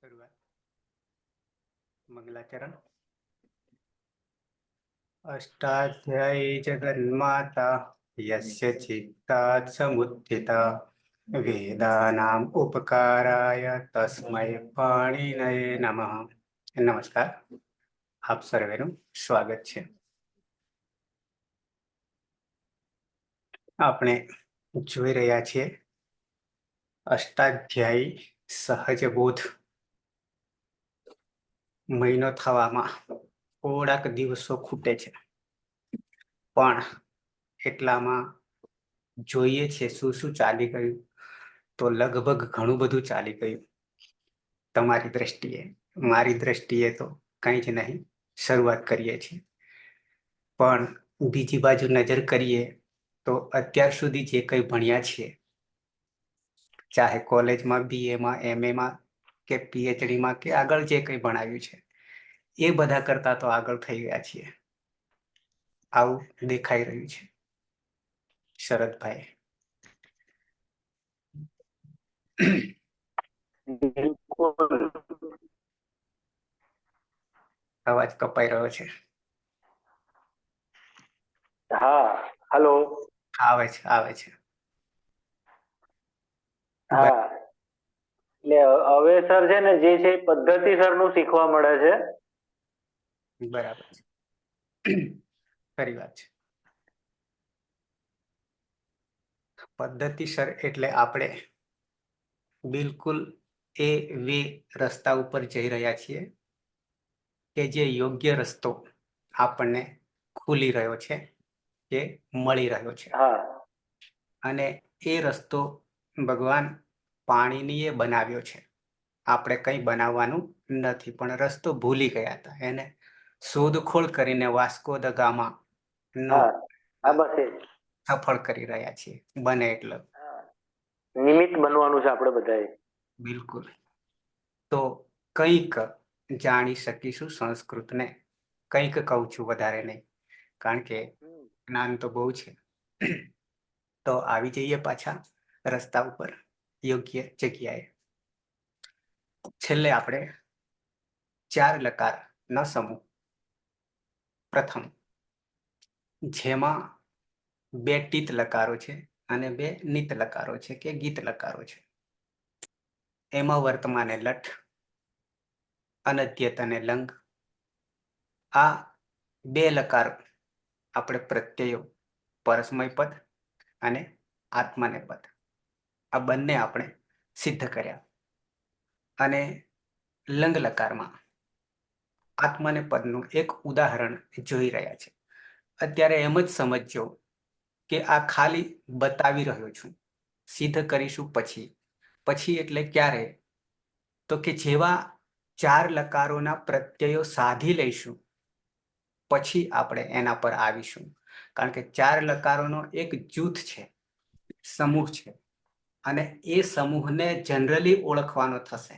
શરૂઆત. મંગલાચરણ. અષ્ટાધ્યાયી જગન્માતા યસ્ય ચિત્તાत् સમુત્થિતા વેદાનામ ઉપકારાય તસ્મૈ પાણિનયે નમઃ. નમસ્કાર, આપ સર્વેનું સ્વાગત છે. આપણે જોઈ રહ્યા છીએ અષ્ટાધ્યાયી સહજ બોધ. મહિનો થવામાં થોડાક દિવસો ખૂટે છે, પણ એટલામાં જોઈએ છે શું શું ચાલી ગયું, તો લગભગ ઘણું બધું ચાલી ગયું. તમારી દ્રષ્ટિએ, મારી દ્રષ્ટિએ તો કંઈ જ નહીં. શરૂઆત કરીએ છીએ, પણ બીજી બાજુ નજર કરીએ તો અત્યાર સુધી જે કંઈ ભણ્યા છીએ, ચાહે કોલેજમાં, BA માં, MA માં કે PhD માં કે આગળ જે કંઈ ભણાવ્યું છે, એ બધા કરતા તો આગળ થઈ ગયા છીએ, આવું દેખાઈ રહ્યું છે. શરદભાઈ, બિલકુલ. અવાજ કપાઈ રહ્યો છે. હા, હલો. આવે છે, આવે છે. હા, એટલે હવે સર છે ને જે છે પદ્ધતિસર નું શીખવા મળે છે. બરાબર છે, ખરી વાત છે. પદ્ધતિસર એટલે આપણે બિલકુલ એ વે રસ્તા ઉપર જઈ રહ્યા છીએ કે જે યોગ્ય રસ્તો આપણને ખુલી રહ્યો છે, કે મળી રહ્યો છે. હા, અને એ રસ્તો ભગવાન પાણીનીએ બનાવ્યો છે. આપણે કંઈ બનાવવાનું નથી, પણ રસ્તો ભૂલી ગયા હતા. એને શોધખોળ કરીને વાસ્કો દ ગામા નો હા, હા, બસ એ જ. સફળ કરી રહ્યા છીએ, બને એટલે. હા, નિમિત્ત બનવાનું છે આપણે બધાએ. બિલકુલ. તો કંઈક જાણી શકીશું સંસ્કૃતને. કંઈક કહું છું, વધારે નહીં, કારણ કે જ્ઞાન તો બહુ છે. તો આવી જઈએ પાછા રસ્તા ઉપર, યોગ્ય જગ્યાએ. છેલ્લે આપણે 4 લકારનો સમૂહ, પ્રથમ, જેમાં 2 ટીત લકારો છે અને 2 નીત લકારો છે કે ગીત લકારો છે. એમાં વર્તમાને લઠ, અનદ્યતને લંગ. આ 2 લકાર આપણે પ્રત્યયો, પરસ્મય પદ અને આત્માને પદ, આ બંને આપણે સિદ્ધ કર્યા. અને લંગ લકારમાં આત્માને પદનું એક ઉદાહરણ જોઈ રહ્યા છે. અત્યારે એમ જ સમજજો કે આ ખાલી બતાવી રહ્યો છું, સિદ્ધ કરીશું પછી. પછી એટલે ક્યારે? તો કે જેવા 4 લકારોના પ્રત્યયો સાધી લઈશું, પછી આપણે એના પર આવીશું. કારણ કે 4 લકારોનો એક જૂથ છે, સમૂહ છે, અને એ સમૂહને જનરલી ઓળખવાનો થશે.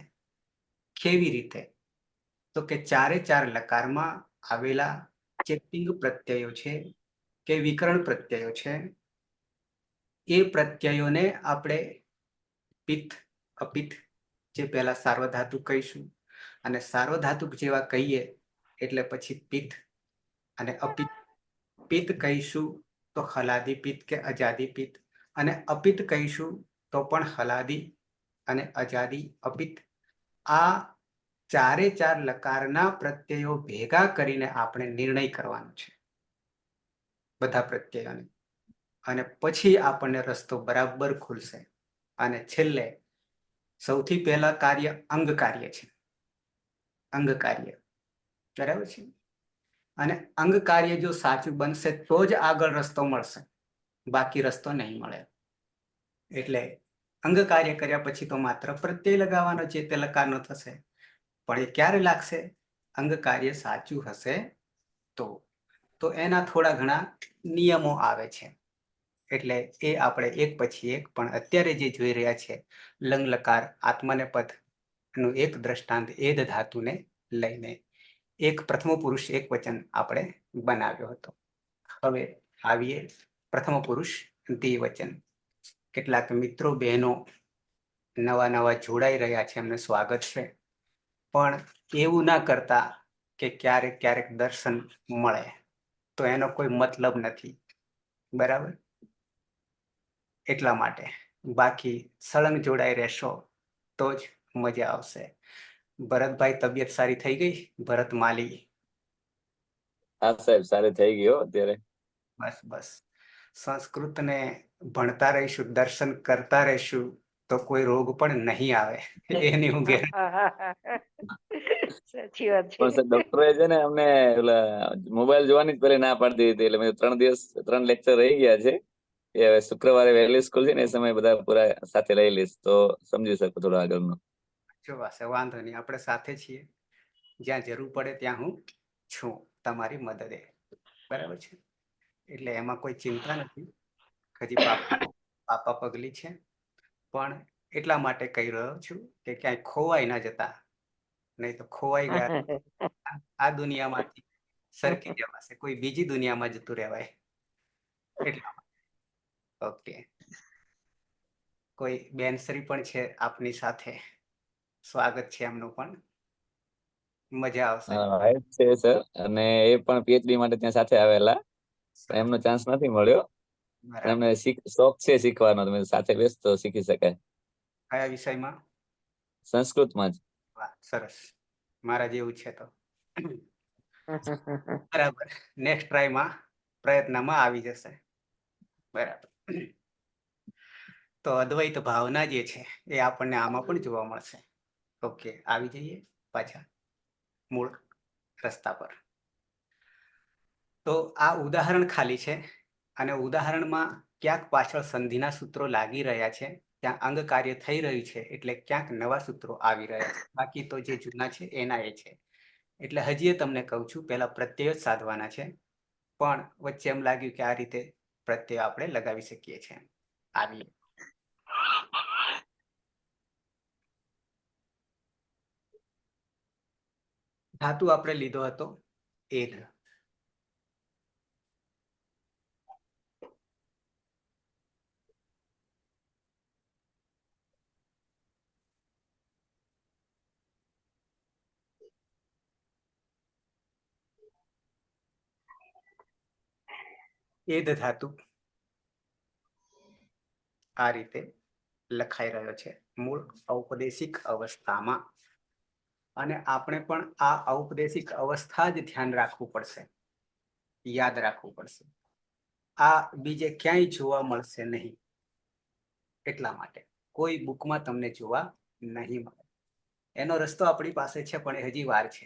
કેવી રીતે? તો કે 4 લકારમાં આવેલા જે પિંગ પ્રત્યયો છે કે વિકરણ પ્રત્યયો છે, એ પ્રત્યયોને આપણે પિત્ત, અપિત્ત, જે પહેલા સાર્વધાતુક કહીશું, અને સાર્વધાતુક જેવા કહીએ એટલે પછી પિત્ત અને અપિત્ત. પિત્ત કહીશું તો હલાદી પિત્ત કે અજાદી પિત્ત, અને અપિત્ત કહીશું તો પણ હલાદી અને અજાદી અપિત્ત. આ 4 લકારના પ્રત્યયો ભેગા કરીને આપણે નિર્ણય કરવાનો છે, બધા પ્રત્યયોને. અને પછી આપણને રસ્તો બરાબર ખુલશે. અને છેલ્લે સૌથી પહેલા કાર્ય અંગ કાર્ય છે. અંગ કાર્ય, બરાબર છે. અને અંગ કાર્ય જો સાચું બનશે તો જ આગળ રસ્તો મળશે, બાકી રસ્તો નહીં મળે. એટલે અંગ કાર્ય કર્યા પછી તો માત્ર પ્રત્યય લગાવવાનો છે, તે લકારનો થશે. પણ એ ક્યારે લાગશે? અંગ કાર્ય સાચું હશે તો એના થોડા ઘણા નિયમો આવે છે. એટલે એ આપણે એક પછી એક, પણ અત્યારે જે જોઈ રહ્યા છે લંગ લકાર આત્માને પદ નું એક દ્રષ્ટાંત એદ ધાતુને લઈને એક પ્રથમ પુરુષ એક વચન આપણે બનાવ્યો હતો. હવે આવીએ પ્રથમ પુરુષ દ્વિવચન. કેટલાક મિત્રો બહેનો નવા જોડાઈ રહ્યા છે, એમને સ્વાગત છે. પણ એવું ના કરતા કે ક્યારેક ક્યારેક દર્શન મળે તો એનો કોઈ મતલબ નથી, બરાબર? એટલા માટે બાકી સળંગ જોડાઈ રહેશો તો જ મજા આવશે. ભરતભાઈ, તબિયત સારી થઈ ગઈ? ભરત માલી? હા સાહેબ, સારી થઈ ગયો અત્યારે. બસ બસ, સંસ્કૃતને ભણતા રહીશું, દર્શન કરતા રહીશું તો કોઈ રોગ પણ નહીં આવે, એની હું સાચી વાત છે. પણ સર ડોક્ટરે છે ને અમને મોબાઈલ જોવાની જ પેલી ના પાડી દીધી હતી. એટલે મેં 3 લેક્ચર રહી ગયા છે. એ હવે શુક્રવારે વહેલી સ્કૂલ છે ને એ સમય બધા પૂરા સાથે લઈ લઈશ તો સમજી શકું થોડું આગળનું. જોવાશે, વાંધો નહીં, આપણે સાથે છીએ. જ્યાં જરૂર પડે ત્યાં હું છું તમારી મદદે, બરાબર છે? એટલે એમાં કોઈ ચિંતા નથી. હજી પાપા પગલી છે, પણ એટલા માટે કહી રહ્યો છું કે ક્યાંય ખોવાઈ ના જતા, નહીં તો ખોવાઈ ગયા આ દુનિયામાંથી સરકી જવાશે, કોઈ બીજી દુનિયામાં જતું રહેવાય. એટલા ઓકે. કોઈ બેનશ્રી પણ છે આપની સાથે, સ્વાગત છે એમનું પણ, મજા આવશે. હા છે સર, અને એ પણ પીએચડી માટે ત્યાં સાથે આવેલા, પણ એમનો ચાન્સ નથી મળ્યો. પણ એમને શોખ છે શીખવાનો, તમે સાથે બેસતો શીખી શકાય. કયા વિષયમાં? સંસ્કૃતમાં જ. વાહ, સરસ, મારા જેવું છે તો. બરાબર, નેક્સ્ટ ટ્રાયમાં પ્રયત્નમાં આવી જશે. બરાબર. તો અદ્વૈત ભાવના જે છે એ આપણને આમાં પણ જોવા મળશે. ઓકે, આવી જઈએ પાછા મૂળ રસ્તા પર. તો આ ઉદાહરણ ખાલી છે, અને ઉદાહરણમાં ક્યાંક પાછળ સંધિના સૂત્રો લાગી રહ્યા છે, ત્યાં અંગ કાર્ય થઈ રહ્યું છે, એટલે ક્યાંક નવા સૂત્રો આવી રહ્યા છે. બાકી તો જે જૂના છે એના એ છે. એટલે હજી તમને કહું છું, પહેલા પ્રત્યય જ સાધવાના છે, પણ વચ્ચે એમ લાગ્યું કે આ રીતે પ્રત્યય આપણે લગાવી શકીએ છીએ. આવી ધાતુ આપણે લીધો હતો એધ. એધ ધાતુ આ રીતે લખાઈ રહ્યો છે મૂળ ઔપદેશિક અવસ્થામાં. અને આપણે પણ આ ઔપદેશિક અવસ્થા જ ધ્યાન રાખવું પડશે, યાદ રાખવું પડશે. આ બીજે ક્યાંય જોવા મળશે નહીં. એટલા માટે કોઈ બુકમાં તમને જોવા નહીં મળે. એનો રસ્તો આપણી પાસે છે, પણ હજી વાર છે.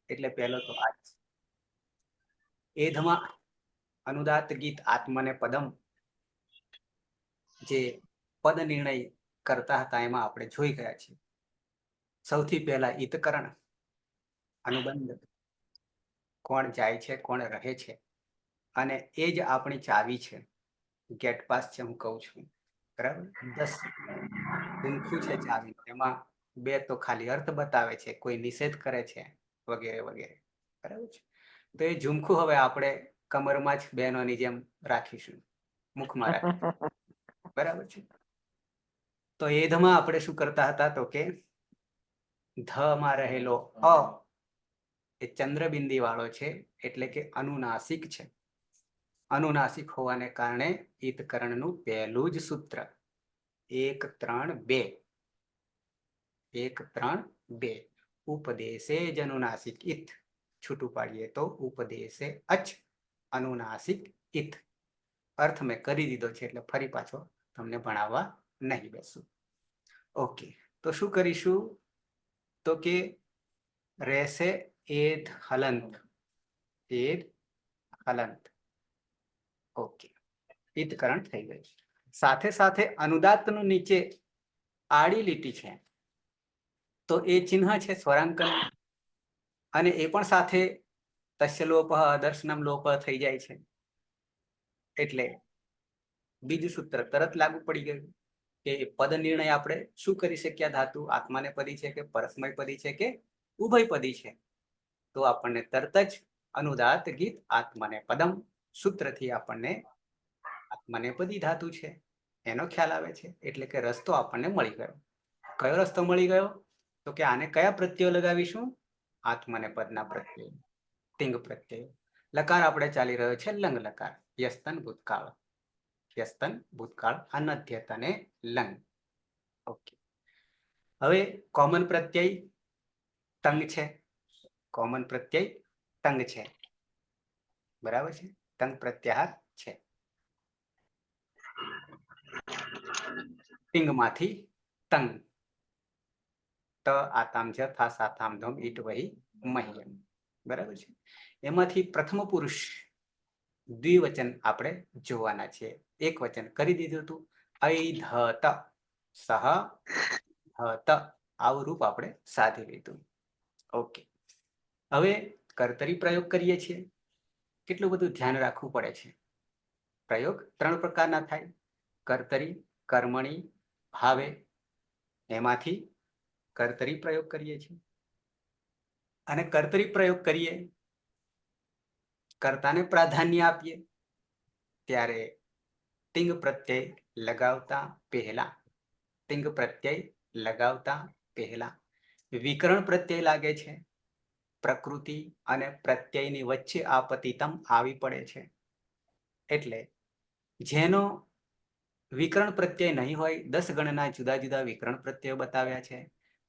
એટલે પહેલો તો આ જ. એધમાં અનુદાત ગીત આત્મને પદમ, જે પદ નિર્ણય કરતા હતા એમાં આપણે જોઈ ગયા છીએ. સૌથી પહેલા ઈતકરણ, અનુબંધ, કોણ જાય છે કોણ રહે છે, અને એ જ આપણી ચાવી છે, ગેટ પાસ છે હું કહું છું, બરાબર? 10 ઝુમખું છે ચાવી, એમાં 2 તો ખાલી અર્થ બતાવે છે, કોઈ નિષેધ કરે છે, વગેરે વગેરે, બરાબર છે? તો એ ઝુમખું હવે આપણે કમરમાં જ બહેનોની જેમ રાખીશું, મુખમાં રાખીશું, બરાબર છે? તો એધમાં આપણે શું કરતા હતા તો કે ધમાં રહેલો અ એ ચંદ્રબિંદી વાળો છે, એટલે કે અનુનાસિક છે. અનુનાસિક હોવાને કારણે ઈતકરણનું પહેલું જ સૂત્ર 1 3 2, 1 3 2, ઉપદેશે જ અનુનાસિક ઇથ, છૂટું પાડીએ તો ઉપદેશે અચ અનુનાસિક ઇથ. અર્થ મેં કરી દીધો છે, એટલે ફરી પાછો તમને ભણાવવા નહીં બેસું. ઓકે, તો શું કરીશું તો કે રહેશે એધ હલંત, એધ હલંત. ઓકે, ઈતકરણ થઈ ગયું. સાથે સાથે અનુદાત્તનું નીચે આડી લીટી છે, તો એ ચિહ્ન છે સ્વરાંકન, અને એ પણ સાથે તસ્ય લોપ અદર્શનમ લોપ થઈ જાય છે. એટલે બીજું સૂત્ર તરત લાગુ પડી ગયું કે પદ નિર્ણય આપણે શું કરી શક્યા? ધાતુ આત્માને પદી છે કે પરસ્મય પદી છે કે ઉભય પદી છે? તો આપણને તરત જ અનુદાત ગીત આત્માને પદમ સૂત્રથી આપણને આત્માને પદી ધાતુ છે એનો ખ્યાલ આવે છે. એટલે કે રસ્તો આપણને મળી ગયો. કયો રસ્તો મળી ગયો? તો કે આને કયા પ્રત્યયો લગાવીશું? આત્મનેપદના પ્રત્યય, તિંગ પ્રત્યય. લકાર આપણે ચાલી રહ્યો છે લંગ લકાર, યસ્તન ભૂતકાળ, યસ્તન ભૂતકાળ, અનધ્યત અને લંગ. ઓકે, હવે કોમન પ્રત્યય તંગ છે, કોમન પ્રત્યય તંગ છે, બરાબર છે, તંગ પ્રત્યાહાર છે. તિંગમાંથી તંગ, ત આતામ જ થા સાતામ ધમ ઈટ વહી મહ્યમ, બરાબર છે. એમાંથી પ્રથમ પુરુષ દ્વિવચન આપણે જોવાના છે. એક વચન કરી દીધું હતું, ઐધત, સહ હત, આવું રૂપ આપણે સાધી લીધું. ઓકે, હવે કર્તરી પ્રયોગ કરીએ છીએ. કેટલું બધું ધ્યાન રાખવું પડે છે. પ્રયોગ 3 પ્રકારના થાય, કર્તરી, કર્મણી, ભાવે. એમાંથી કર્તરી પ્રયોગ કરીએ છીએ. અને કર્તરી પ્રયોગ કરીએ, કર્તાને પ્રાધાન્ય આપીએ ત્યારે તિંગ પ્રત્યય લગાવતા પહેલા, તિંગ પ્રત્યય લગાવતા પહેલા વિકરણ પ્રત્યય લાગે છે. પ્રકૃતિ અને પ્રત્યયની વચ્ચે આપતિતમ આવી પડે છે. એટલે જેનો વિકરણ પ્રત્યય નહીં હોય, 10 ગણના જુદા જુદા વિકરણ પ્રત્યયો બતાવ્યા છે,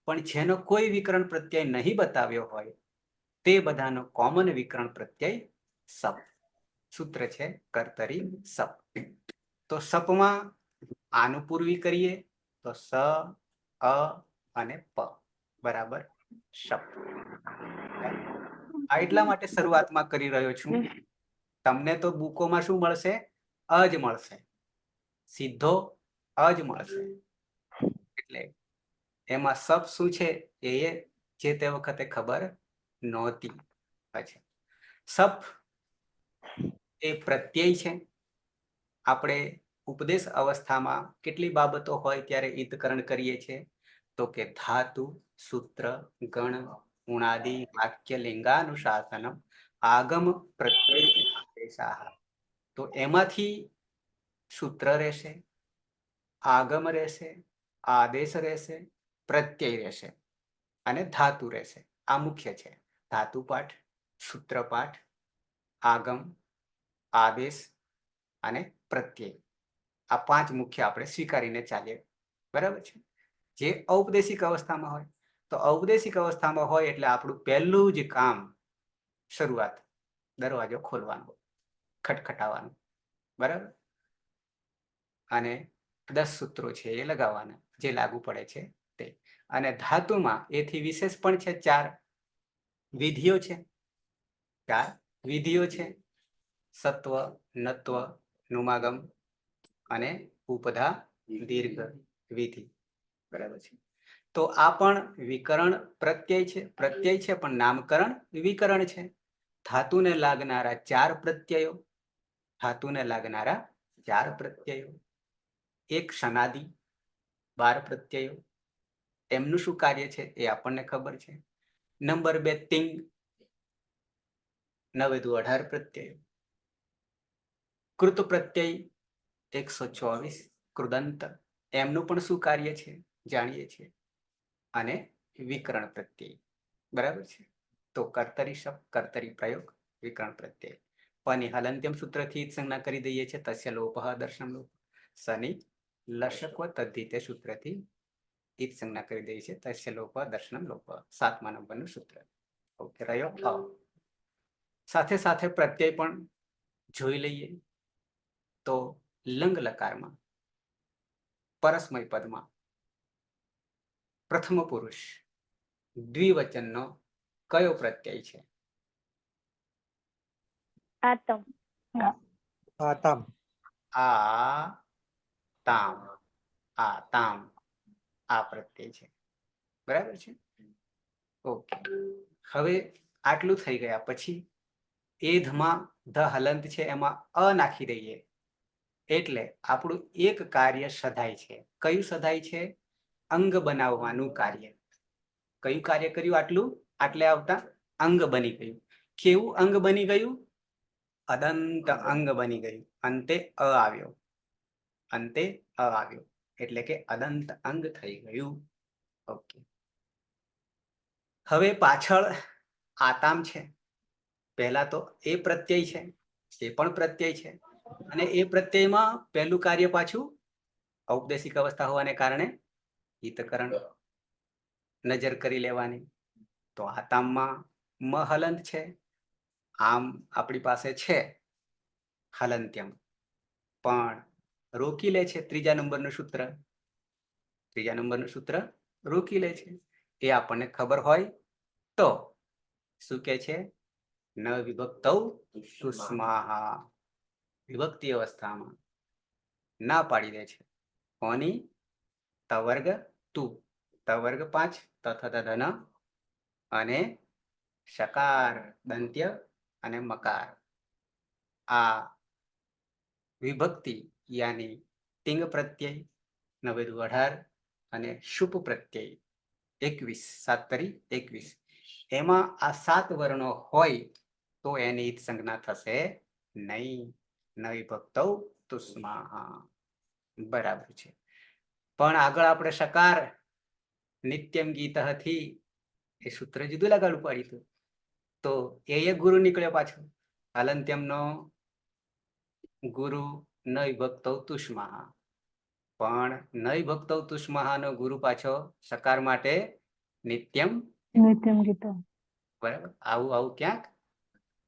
પણ જેનો કોઈ વિકરણ પ્રત્યય નહીં બતાવ્યો હોય તે બધાનો કોમન વિકરણ પ્રત્યય સપ. સૂત્ર છે કર્તરી સપ. તો સપમાં આનું પૂર્વી કરીએ તો સ, અ અને પ બરાબર સપ. આ એટલા માટે શરૂઆતમાં કરી રહ્યો છું, તમને તો બુકોમાં શું મળશે? અ જ મળશે, સીધો અ જ મળશે. એટલે એમાં સપ શું છે એ જે તે વખતે ખબર નહોતી. અચ્છા, સપ એ પ્રત્યય છે. આપણે ઉપદેશ અવસ્થામાં કેટલી બાબતો હોય ત્યારે ઈતકરણ કરીએ છીએ? તો કે ધાતુ, સૂત્ર, ગણ, ઉણાદિ, વાક્ય, લિંગાનુશાસનમ, આગમ, પ્રત્યય, આદેશાહ. તો એમાંથી સૂત્ર રહેશે, આગમ રહેશે, આદેશ રહેશે, પ્રત્યય રહેશે અને ધાતુ રહેશે. આ મુખ્ય છે. ધાતુ પાઠ, સૂત્ર પાઠ, આગમ, આદેશ અને પ્રત્યય, આ 5 મુખ્ય આપણે સ્વીકારીને ચાલીએ, બરાબર છે. જે ઔપદેશિક અવસ્થામાં હોય, તો ઔપદેશિક અવસ્થામાં હોય એટલે આપણું પહેલું જ કામ શરૂઆત દરવાજો ખોલવાનો, ખટખટાવવાનો, બરાબર. અને 10 સૂત્રો છે એ લગાવવાના જે લાગુ પડે છે તે. અને ધાતુમાં એથી વિશેષ પણ છે, 4 વિધિઓ છે, 4 વિધિઓ છે. સત્વ, નત્વ, નુમાગમ અને ઉપધા દીર્ઘ વિધિ, બરાબર છે. તો આ પણ વિકરણ પ્રત્યય છે, પ્રત્યય છે પણ નામકરણ વિકરણ છે. ધાતુને લાગનારા 4 પ્રત્યયો, ધાતુને લાગનારા 4 પ્રત્યયો. એક શનાદિ, 12 પ્રત્યયો. એમનું શું કાર્ય છે એ આપણને ખબર છે. નંબર 2 તિંગ, 9 દુ 18 પ્રત્યયો. કૃત પ્રત્યય 124, કૃદંત, એમનું પણ શું કાર્ય છે જાણીએ છીએ. અને વિકરણ પ્રત્યય, બરાબર છે. તો કર્તરી શબ્દ, કર્તરી પ્રયોગ, વિકરણ પ્રત્યય. પની હલંત્યમ સૂત્રથી સંજ્ઞા કરી દઈએ છીએ, તસ્ય લોપઃ દર્શનમ લોપ. સની લશકવ તદ્ધિતે સૂત્રથી ઈત સંજ્ઞા કરી દઈએ છીએ, તસ્ય લોપઃ દર્શનમ લોપ. 7મા નંબરનું સૂત્ર. ઓકે, રહ્યો. સાથે સાથે પ્રત્યય પણ જોઈ લઈએ. તો લંગ લકારમાં પરસ્મય પદમાં પ્રથમ પુરુષ દ્વિવચનનો કયો પ્રત્યય છે? આતમ. આતમ. આ તામ, આ તામ, આ પ્રત્યય છે, બરાબર છે. ઓકે, હવે આટલું થઈ ગયા પછી એધમાં ધ હલંત છે એમાં અ નાખી દઈએ એટલે આપણું એક કાર્ય સધાય છે. કયું સધાય છે? અંગ બનાવવાનું કાર્ય. કયું કાર્ય કર્યું? આટલું આટલે આવતા અંગ બની ગયું. કેવું અંગ બની ગયું? અદંત અંગ બની ગયું. અંતે અ આવ્યો, અંતે અ આવ્યો એટલે કે અદંત અંગ થઈ ગયું. ઓકે, હવે પાછળ આતામ છે, પહેલા તો એ પ્રત્યય છે, એ પણ પ્રત્યય છે, અને એ પ્રત્યયમાં પહેલું કાર્ય પાછું ઔપદેશિક અવસ્થા હોવાને કારણે હિતકરણ નજર કરી લેવાની. તો આતામમાં મ હલંત છે, આમ આપણી પાસે છે હલંત્યમ, પણ રોકી લે છે ત્રીજા નંબરનું સૂત્ર. ત્રીજા નંબરનું સૂત્ર રોકી લે છે. એ આપણને ખબર હોય તો શું કે છે? ન વિભક્તૌ તુષ્માહા. વિભક્તિ અવસ્થામાં ના પાડી દે છે. કોની? તવર્ગ તું, તવર્ગ 5 તથા ધન અને શકાર દંત્ય અને મકાર. આ વિભક્તિ યાની તિંગ પ્રત્યય 9 અને શુપ પ્રત્યય 21, 7 તરી 21. એમાં આ 7 વર્ણો હોય તો એની સંજ્ઞા થશે નહીં. ન વિભક્તૌ તુષ્માહા. બરાબર છે. પણ આગળ આપણે શકાર નિત્યમ ગીતથી એ સૂત્ર જુદું લગાડવું પડ્યું. તો એ ગુરુ નીકળ્યો પાછો. હલંત્યમનો ગુરુ ન વિભક્તૌ તુષ્માહા. પણ ન વિભક્તૌ તુષ્માહાનો ગુરુ પાછો શકાર માટે નિત્યમ ગીતા. બરાબર. આવું ક્યાંક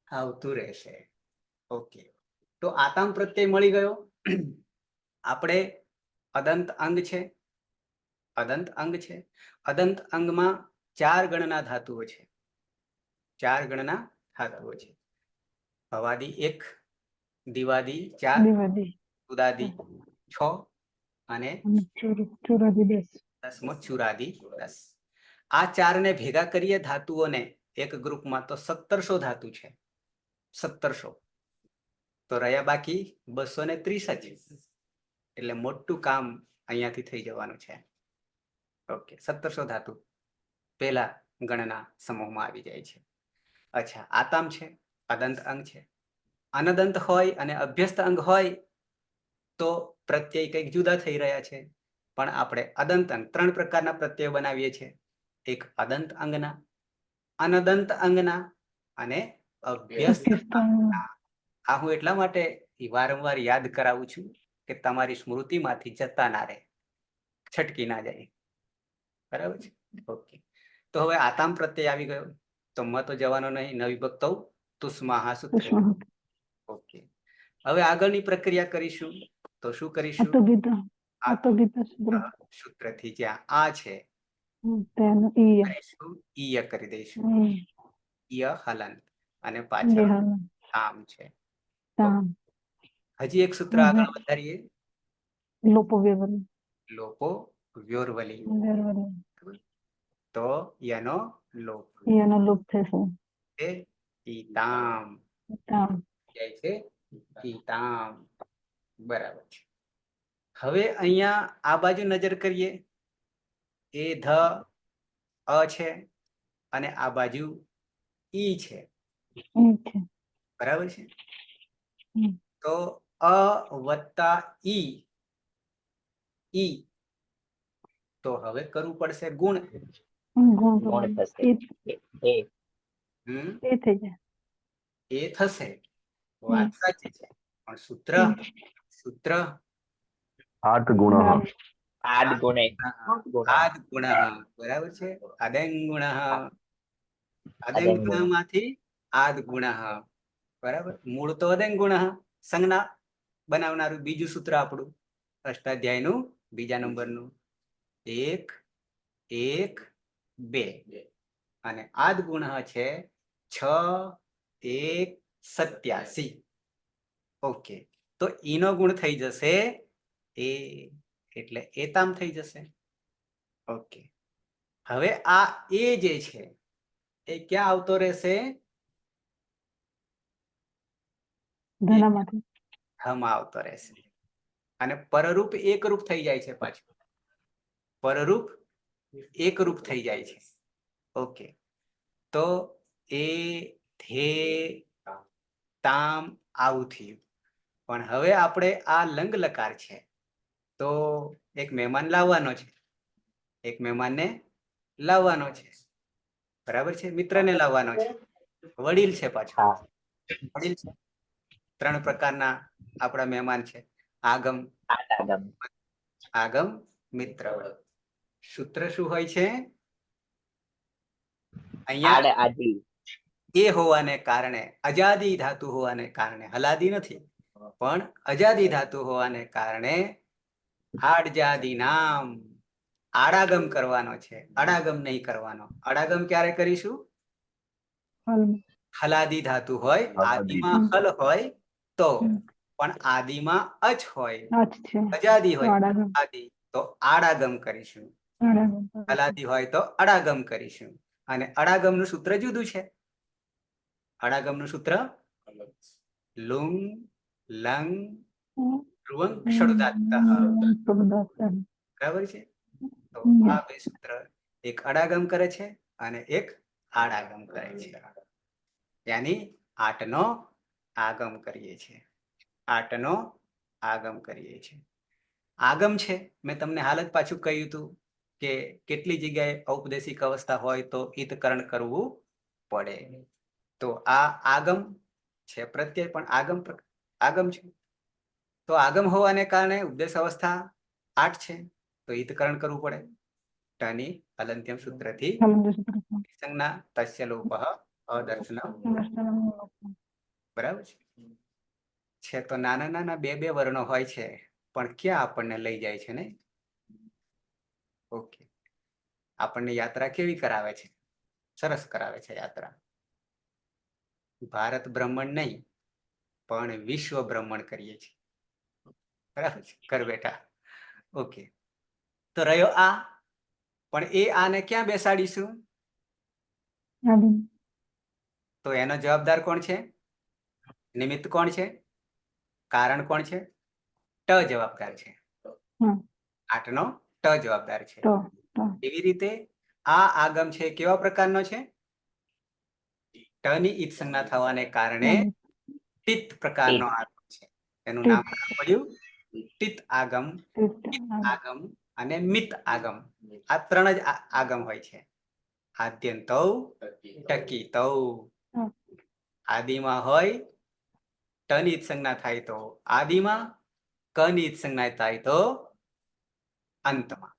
આવતું રહેશે. ઓકે. તો આતામ પ્રત્યય મળી ગયો. આપણે અદંત અંગ છે. અદંત અંગ છે. અદંત અંગમાં 4 ગણના ધાતુઓ છે. 4 ગણના ધાતુઓ છે. ભવાદી 1, દિવાદી 4, ઉદાદી 6 અને દસમો ચુરાદી 10. આ 4 ને ભેગા કરીએ ધાતુઓને એક ગ્રુપમાં તો 1700 ધાતુ છે. 1700. તો રહ્યા બાકી 230 જ. એટલે મોટું કામ અહીંયાથી થઈ જવાનું છે. ઓકે. 1700 ધાતુ પહેલા ગણના સમૂહમાં આવી જાય છે. અચ્છા, આતામ છે, અદંત અંગ છે. અનદંત હોય અને અભ્યસ્ત અંગ હોય તો પ્રત્યય કંઈક જુદા થઈ રહ્યા છે. પણ આપણે અદંત અંગ 3 પ્રકારના પ્રત્યય બનાવીએ છીએ. એક અદંત અંગના, અનદંત અંગના અને અભ્યસ્ત અંગના. આ હું એટલા માટે વારંવાર યાદ કરાવું છું કે તમારી સ્મૃતિમાંથી જતા ના રહે, છટકી ના જાય. બરાબર છે. ઓકે. તો હવે આતામ પ્રત્યય આવી ગયો. તો મ તો જવાનો નહીં. ન વિભક્તૌ તુષ્માહા સૂત્ર. ઓકે. હવે આગળની પ્રક્રિયા કરીશું. તો શું કરીશું? સૂત્રથી જ્યાં આ છે ઈય કરી દઈશું. ઈય હલંત અને પાછળ આમ છે. હજી એક સૂત્ર આગળ વધારીએ. લોપો વ્યોરવલી. તો યનો લોપ છે ઈતામ. જાય છે ઈતામ. બરાબર છે. હવે અહીંયા આ બાજુ નજર કરીએ. એ ધ અ છે અને આ બાજુ ઈ છે. બરાબર છે. તો અ વત્તા ઈ તો હવે કરવું પડશે ગુણ. એ થશે. વાત સાચી છે. પણ સૂત્ર 8 ગુણ. આદ ગુણ. બરાબર છે. અદંગ ગુણ. અદંગ માંથી આદ ગુણ. બરાબર. મૂળ તો અદંગ ગુણ. સંજ્ઞા બનાવનારું બીજું સૂત્ર આપણું અષ્ટાધ્યાયનું બીજા નંબરનું 1, 1, 2 અને આદ ગુણ છે 6, 1, 87. ઓકે. તો ઈનો ગુણ થઈ જશે એ, એટલે એતામ થઈ જશે. ઓકે. હવે આ એ જે છે એ ક્યાં આવતો રહેશે? ધમાં આવતો રહેશે. અને પરરૂપ એકરૂપ થઈ જાય છે. પાછું પરરૂપ એકરૂપ થઈ જાય છે. ઓકે. તો એ ધે તામ આવું થયું. પણ હવે આપણે આ લંગ લકાર છે તો એક મહેમાન લાવવાનો છે. એક મહેમાનને લાવવાનો છે. બરાબર છે. મિત્રને લાવવાનો છે. વડીલ છે પાછો. હા. વડીલ છે. 3 પ્રકારના આપણા મહેમાન છે. આગમ, આડાગમ. આગમ, મિત્ર. સૂત્ર શું હોય છે? અહીંયા આડી. એ હોવાને કારણે, અજાદી ધાતુ હોવાને કારણે, હલાદી નથી પણ અજાદી ધાતુ હોવાને કારણે આડજાદી નામ આડાગમ કરવાનો છે. અડાગમ નહીં કરવાનો. અડાગમ ક્યારે કરીશું? હલાદી ધાતુ હોય, આદિમાં હલ હોય તો, પણ આદિમાં અચ હોય, અજાદી હોય આદિ, તો આડાગમ કરીશું. હલાદી હોય તો અડાગમ કરીશું. અને અડાગમનું સૂત્ર જુદું છે. અડાગમનું સૂત્ર લુંગ લંગ રુવંગ ષડુદાત્તઃ. બરાબર છે. તો આ બે સૂત્ર, એક અડાગમ કરે છે અને એક આડાગમ કરે છે. યાની 8 નો આગમ કરીએ છીએ. 8 નો આગમ કરીએ છીએ. આગમ છે, મેં તમને હાલ જ પાછું કહ્યું હતું કે કેટલી જગ્યાએ ઔપદેશિક અવસ્થા હોય તો ઈતકરણ કરવું પડે. તો આ આગમ છે. પ્રત્યય પણ આગમ છે. તો આગમ હોવાને કારણે ઉપદેશ અવસ્થા 8 છે, તો ઈતકરણ કરવું પડે. ટની અલંત્યમ સૂત્રથી સંજ્ઞા તસ્ય લોપઃ અદર્શનમ. બરાબર છે. તો નાના નાના બે વર્ણો હોય છે, પણ ક્યાં આપણને લઈ જાય છે ને? ઓકે, આપણને યાત્રા કેવી કરાવે છે? સરસ કરાવે છે યાત્રા. ભારત ભ્રમણ નહીં પણ વિશ્વ ભ્રમણ કરીએ છીએ. બરાબર છે, ઘર બેઠા. ઓકે, તો રહ્યો આ. પણ એ આને ક્યાં બેસાડીશું? તો એનો જવાબદાર કોણ છે? નિમિત્ત કોણ છે? કારણ કોણ છે? ટ જવાબદાર છે. 8 નો ટ જવાબદાર છે. એવી રીતે આ આગમ છે કેવા પ્રકારનો છે? ટની ઈત સંજ્ઞા થવાને કારણે ટિત પ્રકારનો આગમ છે. એનું નામ પડ્યું ટિત આગમ, આગમ અને મિત આગમ. આ 3 જ આગમ હોય છે. આદ્યંતૌ ટકીતૌ. આદિમાં હોય ટની ઈત સંજ્ઞા થાય તો આદિમાં, કની ઈત સંજ્ઞા થાય તો અંતમાં,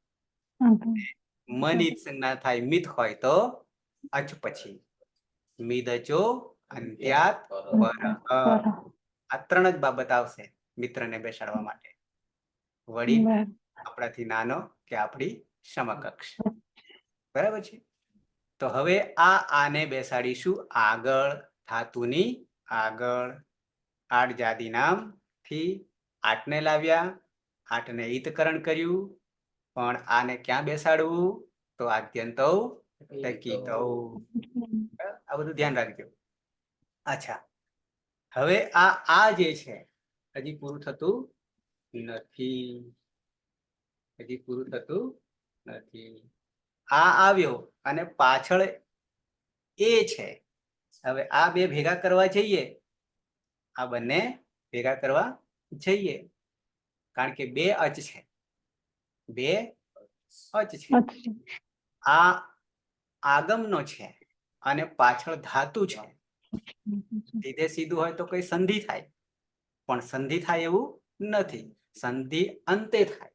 મની ઈત સંજ્ઞા થાય મિત હોય તો અચ પછી. મિદચો અંત્યાત પરઃ. આ 3 જ બાબત આવશે મિત્રને બેસાડવા માટે. વડીલ આપણાથી નાનો કે આપણી સમકક્ષ. બરાબર છે. તો હવે આને બેસાડીશું આગળ, ધાતુની આગળ. આડજાદી નામથી 8 ને લાવ્યા, 8 ને ઈતકરણ કર્યું, પણ આને ક્યાં બેસાડવું? તો આદ્યંતૌ ટકીતૌ. આ બધું ધ્યાન રાખજો. અચ્છા, હવે આ જે છે હજી પૂરું થતું નથી. હજી પૂરું થતું નથી. આ આવ્યો અને પાછળ એ છે. હવે આ બે ભેગા કરવા જઈએ, આ બંને ભેગા કરવા જઈએ, કારણ કે 2 અચ છે. 2 અચ છે. આ આગમનો છે અને પાછળ ધાતુ છે. સીધે સીધું હોય તો કઈ સંધિ થાય, પણ સંધિ થાય એવું નથી. સંધિ અંતે થાય,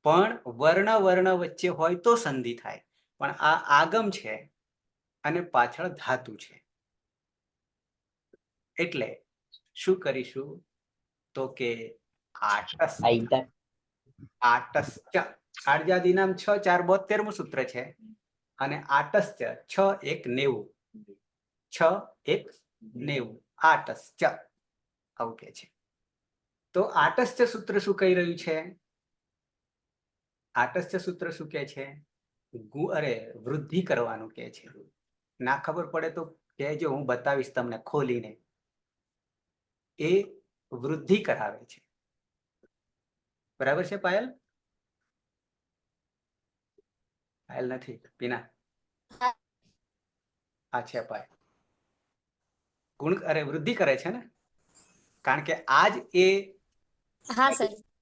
પણ વર્ણ વચ્ચે હોય તો સંધિ થાય. પણ આ આગમ છે અને પાછળ ધાતુ છે. એટલે શું કરીશું? તો કે આટસ્ચ. આડજાદી નામ 6 4 72મું સૂત્ર છે. અને આટસ્ચ 6 1 90. 6 1 90. આટસ્ચ આવું કે છે. તો આટસ્ચ સૂત્ર શું કહી રહ્યું છે? આટસ્ચ સૂત્ર શું કે છે? વૃદ્ધિ કરવાનું કે છે. ના ખબર પડે તો કહેજો, હું બતાવીશ તમને ખોલીને. એ વૃદ્ધિ કરાવે છે. બરાબર છે પાયલ? પાયલ નથી, પીના. આ છે પાયલ. વૃદ્ધિ કરે છે ને, કારણ કે આજ એ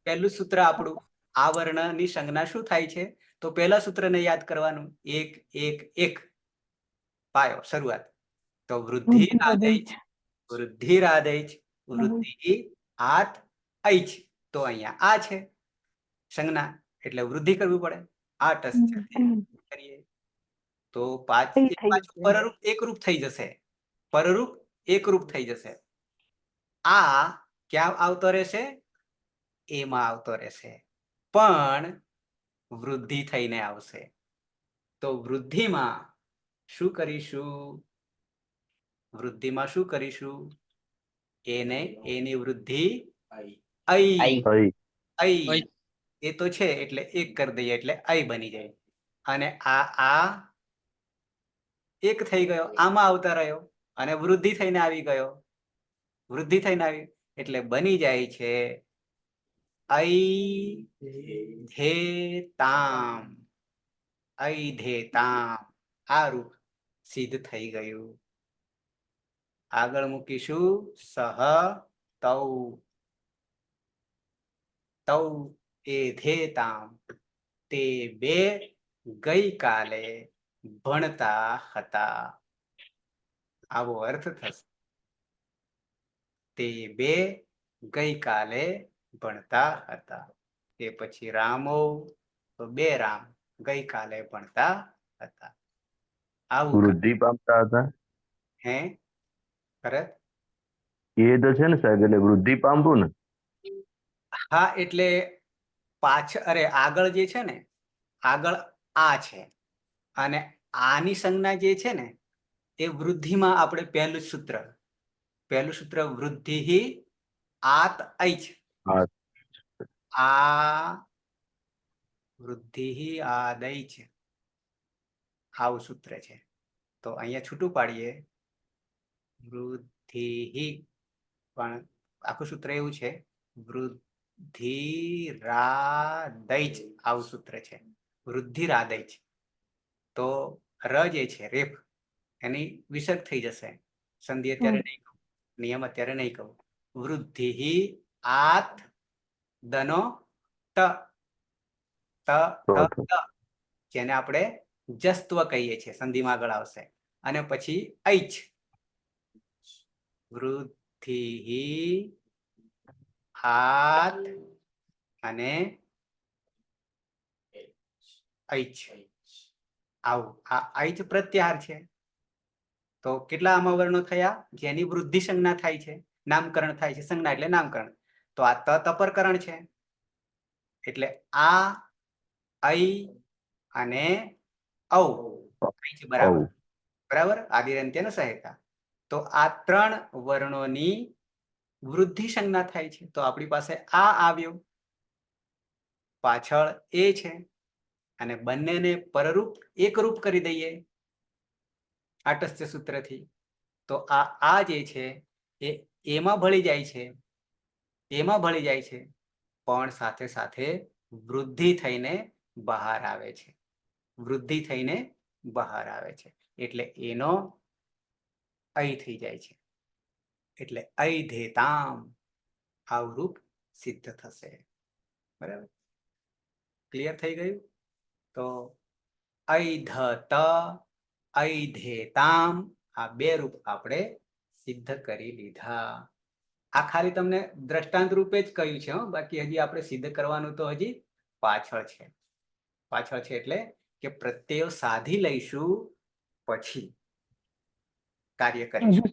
પહેલું સૂત્ર આપણું. આ વર્ણની સંજ્ઞા શું થાય છે? તો પહેલા સૂત્રને યાદ કરવાનું, 1 1 1. પાયો શરૂઆત. તો વૃદ્ધિરાદૈચ, વૃદ્ધિરાદૈચ, વૃદ્ધિ આત ઐચ. તો અહીંયા આ છે સંજ્ઞા, એટલે વૃદ્ધિ કરવી પડે. આ કરીએ તો પાછું પરરૂપ એકરૂપ થઈ જશે. પરરૂપ એકરૂપ થઈ જશે. આ ક્યાં આવતો રહેશે? એમાં આવતો રહેશે, પણ વૃદ્ધિ થઈને આવશે. તો વૃદ્ધિમાં શું કરીશું? વૃદ્ધિમાં શું કરીશું? એની વૃદ્ધિ ઐ. એ તો છે એટલે એક કરી દઈએ એટલે ઐ બની જાય. અને આ એક થઈ ગયો, આમાં આવતા રહ્યો અને વૃદ્ધિ થઈને આવી ગયો. વૃદ્ધિ થઈને આવી એટલે બની જાય છે ઐધેતામ. ઐધેતામ. આ રૂપ સિદ્ધ થઈ ગયું. આગળ મૂકીશું સહ તૌ. તૌ એધેતામ. તે બે ગઈકાલે ભણતા હતા. આવો અર્થ થશે. તે બે ગઈકાલે ભણતા હતા. તે પછી રામો, તો બે રામ ગઈકાલે ભણતા હતા. આવું વૃદ્ધિ પામતા હતા. હે ભરત? એ તો છે ને સાહેબ, એટલે વૃદ્ધિ પામતું ને. હા, એટલે આગળ જે છે ને, આગળ આ છે અને આની સંજ્ઞા જે છે ને એ વૃદ્ધિમાં આપણે પહેલું સૂત્ર વૃદ્ધિ આત ઐચ. આ વૃદ્ધિ આદૈચ, આવું સૂત્ર છે. તો અહીંયા છૂટું પાડીએ વૃદ્ધિ, પણ આખું સૂત્ર એવું છે વૃદ્ધિરાદૈચ. આવું સૂત્ર છે વૃદ્ધિરાદૈચ. તો ર જે છે રેફ, એની વિસર્ગ થઈ જશે. સંધિ અત્યારે નહીં કહું, નિયમ અત્યારે નહીં કહું. વૃદ્ધિ આત દનો ત, જેને આપણે જસ્ત્વ કહીએ છીએ, સંધિમાં આગળ આવશે. અને પછી ઐચ. વૃદ્ધિ આત અને ઐચ. આવું આ ઐચ પ્રત્યાહાર છે. તો કેટલા આમાં વર્ણો થયા? જેની વૃદ્ધિ સંજ્ઞા થાય છે, નામકરણ થાય છે. સંજ્ઞા એટલે નામકરણ. તો આ તપરકરણ છે, એટલે આ ઐ અને ઔ બરાબર બરાબર આદિરંત્યનો સહાયતા. તો આ ત્રણ વર્ણોની વૃદ્ધિ સંજ્ઞા થાય છે. તો આપણી પાસે આ આવ્યો, પાછળ એ છે, અને બંનેને પરરૂપ એકરૂપ કરી દઈએ આટસ્થ્ય સૂત્રથી. તો આ જે છે એ એમાં ભળી જાય છે, એમાં ભળી જાય છે, પણ સાથે સાથે વૃદ્ધિ થઈને બહાર આવે છે. વૃદ્ધિ થઈને બહાર આવે છે એટલે એનો ઐ થઈ જાય છે. એટલે ઐધેતામ આવું રૂપ સિદ્ધ થશે. બરાબર, ક્લિયર થઈ ગયું? તો ઐધત, ઐધેતામ, આ બે રૂપ આપણે સિદ્ધ કરી લીધા. આ ખાલી તમને દ્રષ્ટાંત રૂપે જ કહ્યું છે, બાકી હજી આપણે સિદ્ધ કરવાનું તો હજી પાછળ છે. પાછળ છે એટલે કે પ્રત્યયો સાધી લઈશું પછી કાર્ય કરીશું.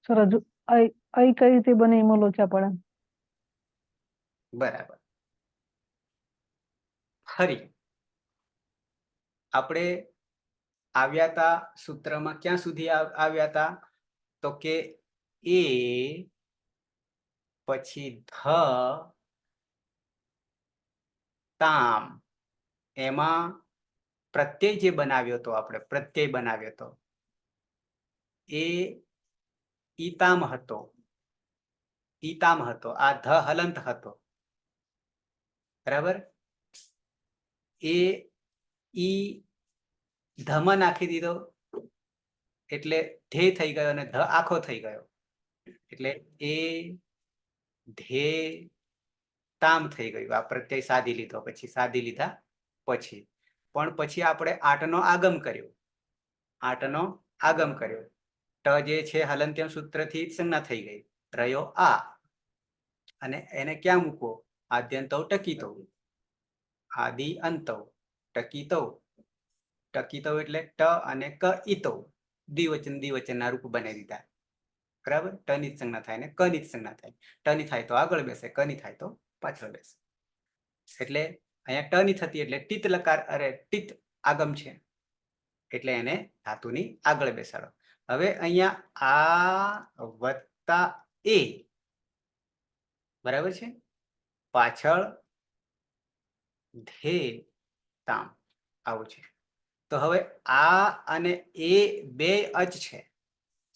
સર હજુ કઈ રીતે બને એમાં લોચા પડે. બરાબર. ફરી આપણે આવ્યા હતા સૂત્રમાં, ક્યાં સુધી આવ્યા હતા? તો કે એ પછી ધ તામ, એમાં પ્રત્યય જે બનાવ્યો હતો આપણે, પ્રત્યય બનાવ્યો હતો એ ઈતામ હતો. ઈતામ હતો, આ ધ હલંત હતો. બરાબર, એ ઈ ધમાં નાખી દીધો એટલે ધે થઈ ગયો અને ધ આખો થઈ ગયો એટલે એ ધે તામ થઈ ગયું. આ પ્રત્યય સાધી લીધો, પછી સાધી લીધા પછી પણ પછી આપણે આટનો આગમ કર્યો. આટનો આગમ કર્યો. ટ જે છે હલંત્યમ સૂત્રથી જ સંજ્ઞા થઈ ગઈ, રહ્યો આ. અને એને ક્યાં મૂકવો? આદ્યંતૌ ટકીતો, આદિ અંતૌ ટકીતો. ટકીતો એટલે ટ અને ક ઈતો, દ્વિવચનના રૂપ બનાવી દીધા. બરાબર, ટ ની જ સંજ્ઞા થાય ને ક ની જ સંજ્ઞા થાય. ટ ની થાય તો આગળ બેસે, ક ની થાય તો પાછળ બેસે. એટલે અહીંયા ટ ની થતી એટલે ટીત લકાર, અરે ટીત આગમ છે એટલે એને ધાતુની આગળ બેસાડો. હવે અહીંયા આ વત્તા એ, બરાબર છે, પાછળ ધે તામ આવું છે. તો હવે આ અને એ બે અચ છે,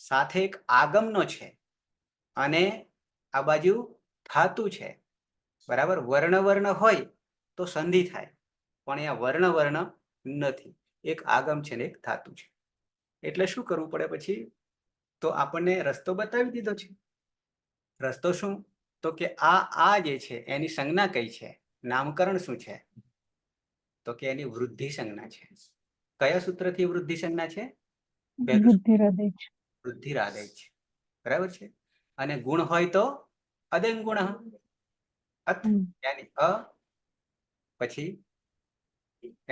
સાથે એક આગમનો છે, અને આ બાજુ ધાતુ છે. બરાબર, વર્ણ હોય તો સંધિ થાય, પણ અહીંયા વર્ણ નથી, એક આગમ છે ને એક ધાતુ છે. એટલે શું કરવું પડે પછી? તો આપણને રસ્તો બતાવી દીધો છે. રસ્તો શું? તો કે આ જે છે એની સંજ્ઞા કઈ છે, નામકરણ શું છે? તો કે એની વૃદ્ધિ સંજ્ઞા છે. કયા સૂત્રથી વૃદ્ધિ સંજ્ઞા છે? વૃદ્ધિરાદેશ. વૃદ્ધિરાદેશ, બરાબર છે. અને ગુણ હોય તો અદેંગ ગુણ, અથ યાની અ, પછી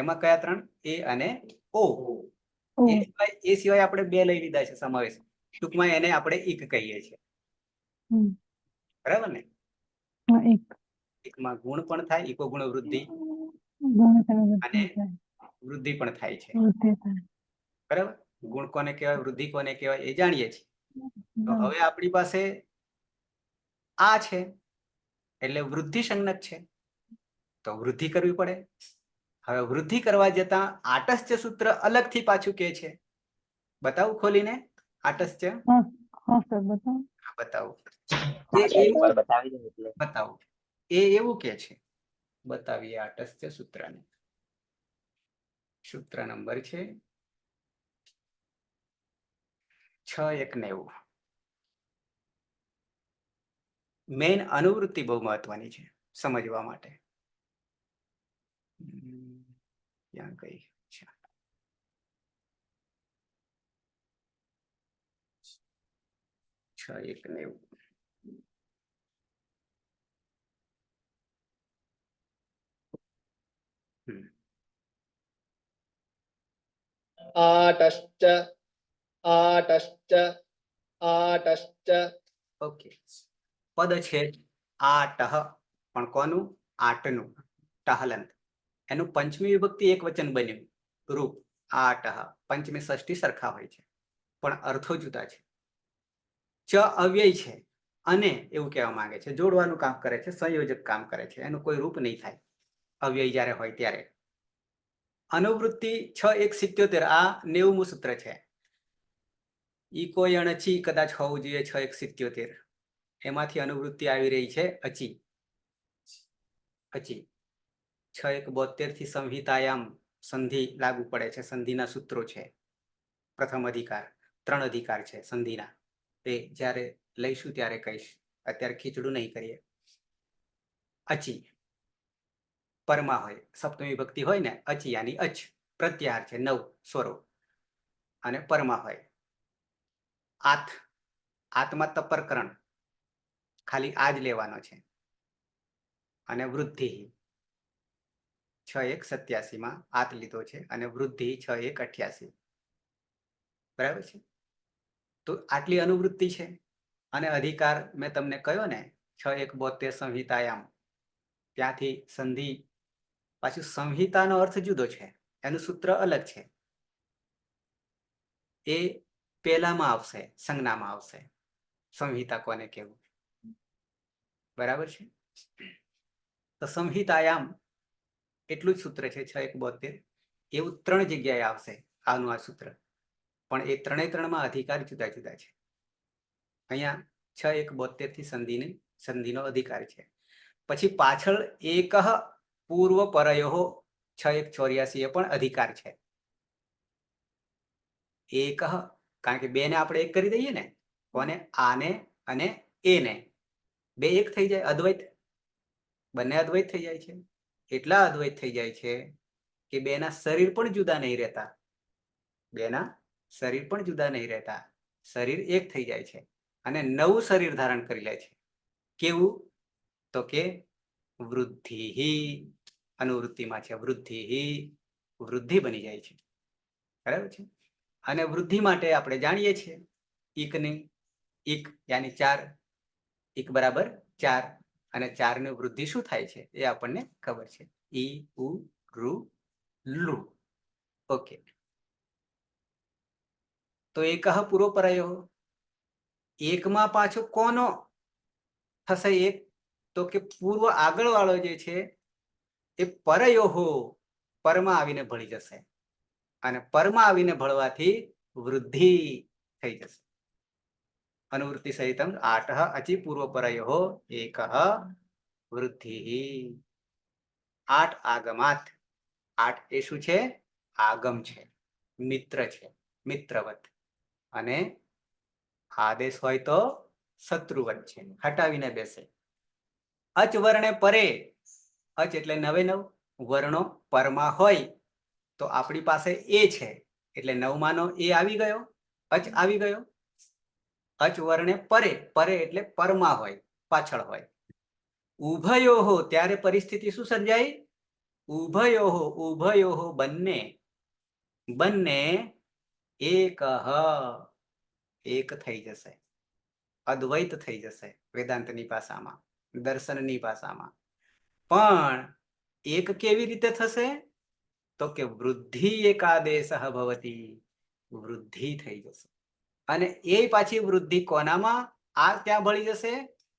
એમાં કયા ત્રણ? એ અને ઓ. એ સિવાય આપણે બે લઈ લીધા છે સમાવેશ, ટૂંકમાં એને આપણે ઈક કહીએ છીએ. બરાબર ને? એકમાં ગુણ પણ થાય, ઈકો ગુણ વૃદ્ધિ, અને વૃદ્ધિ પણ થાય છે. બરાબર, ગુણ કોને કહેવાય, વૃદ્ધિ કોને કહેવાય એ જાણીએ છીએ. તો હવે આપણી પાસે આ છે એટલે વૃદ્ધિ સંજ્ઞક છે, તો વૃદ્ધિ કરવી પડે. હવે વૃદ્ધિ કરવા જતા આટસ્થ્ય સૂત્ર અલગથી પાછું કે છે. બતાવું ખોલીને આટસ્થ્ય? બતાવું. બતાવું. એ એવું કે છે, બતાવીએ આટસ્થ્ય સૂત્રને. સૂત્ર નંબર છે 691. મેઇન અનુવૃત્તિ બહુ મહત્વની છે સમજવા માટે. ક્યાં ગઈ છે? આટશ્ચ આટશ્ચ આટશ્ચ. ઓકે, પદ છે આટહ, પણ કોનું? આટનું, ટહલંત. એનું પંચમી વિભક્તિ એક વચન બન્યું, રૂપ આટહ. પંચમી ષષ્ઠી સરખા હોય છે, પણ અર્થો જુદા છે. ચ અવ્યય છે, અને એવું કહેવા માંગે છે જોડવાનું કામ કરે છે, સંયોજક કામ કરે છે, એનું કોઈ રૂપ નહીં થાય અવ્યય જ્યારે હોય ત્યારે. અનુવૃત્તિ 6177, આ 90મું સૂત્ર છે. ઈ કોઈ અણચી કદાચ હોવું જોઈએ 6177, એમાંથી અનુવૃત્તિ આવી રહી છે અચી. 6172 થી સંહિતાયામ સંધિ લાગુ પડે છે, સંધિના સૂત્રો છે. પ્રથમ અધિકાર, 3 અધિકાર છે સંધિના, તે જ્યારે લઈશું ત્યારે કહીશ, અત્યારે ખીચડું નહીં કરીએ. અચી પરમાં હોય, સપ્તમી વિભક્તિ હોય ને, અચી યાની અચ, પ્રત્યાહાર છે 9 સ્વરો, અને પરમાં હોય. આત્મા તપરકરણ, ખાલી આ જ લેવાનો છે. અને વૃદ્ધિ 6187 આત લીધો છે, અને વૃદ્ધિ 6188. બરાબર છે. તો આટલી અનુવૃત્તિ છે. અને અધિકાર મેં તમને કહ્યો ને 6172 સંહિતાયામ, ત્યાંથી સંધિ. પાછું સંહિતાનો અર્થ જુદો છે, એનું સૂત્ર અલગ છે. એ પહેલામાં આવશે, સંજ્ઞામાં આવશે. સંહિતા કોને કહેવું? બરાબર છે. તો સંહિતાયામ એટલું જ સૂત્ર છે 6172. એવું 3 જગ્યાએ આવશે આનું આ સૂત્ર, પણ એ 3માં અધિકાર જુદા જુદા છે. અહીંયા 6172 થી સંધિનો અધિકાર છે. પછી પાછળ એક પૂર્વ પરયો 6184 એ પણ અધિકાર છે. એક, કારણ કે બે ને આપણે એક કરી દઈએ ને, કોને? આને અને એને, બે એક થઈ જાય, અદ્વૈત. બંને અદ્વૈત થઈ જાય છે. એટલા અદ્વૈત થઈ જાય છે કે બેના શરીર પણ જુદા નહીં રહેતા. બેના શરીર પણ જુદા નહીં રહેતા, શરીર એક થઈ જાય છે અને નવું શરીર ધારણ કરી લે છે. કેવું? તો કે વૃદ્ધિ, અનુવૃત્તિમાં છે વૃદ્ધિ, વૃદ્ધિ બની જાય છે. બરાબર છે. અને વૃદ્ધિ માટે આપણે જાણીએ છીએ ઈકની, ઈક યાની 4, ઈક બરાબર 4, અને 4 ની વૃદ્ધિ શું થાય છે એ આપણને ખબર છે. ઈ, ઉ, ઋ, લુ. ઓકે. તો એકઃ પૂર્વ પરાયો, એકમાં પાછો કોનો થશે એક? તો કે પૂર્વ આગળ વાળો જે છે એ પરયોહો, પરમાં આવીને ભળી જશે, અને પરમાં આવીને ભળવાથી વૃદ્ધિ થઈ જશે. અનુવૃત્તિ સહિતમ 8 અચી પૂર્વ પરયોહો એકઃ વૃદ્ધિ. 8 આગમાત. 8 એ શું છે? આગમ છે, મિત્ર છે, મિત્રવત. અને આદેશ હોય તો શત્રુવત છે, હટાવીને બેસે. અચ વર્ણે પરે, અચ એટલે 9 વર્ણો પરમાં હોય તો આપણી પાસે એ છે એટલે 9 એ આવી ગયો, અચ આવી ગયો. અચ વર્ણે પરે, પરે એટલે પરમાં હોય, પાછળ હોય. ઉભયોહો, ત્યારે પરિસ્થિતિ શું સર્જાય? ઉભયોહો, ઉભયોહો બંને, બંને એકઃ, એક થઈ જશે, અદ્વૈત થઈ જશે વેદાંતની ભાષામાં, દર્શનની ભાષામાં. પણ એક કેવી રીતે થશે? તો કે વૃદ્ધિ એકાદેશ ભવતી, વૃદ્ધિ થઈ જશે. અને એ પાછી વૃદ્ધિ કોનામાં? આ ત્યાં ભળી જશે.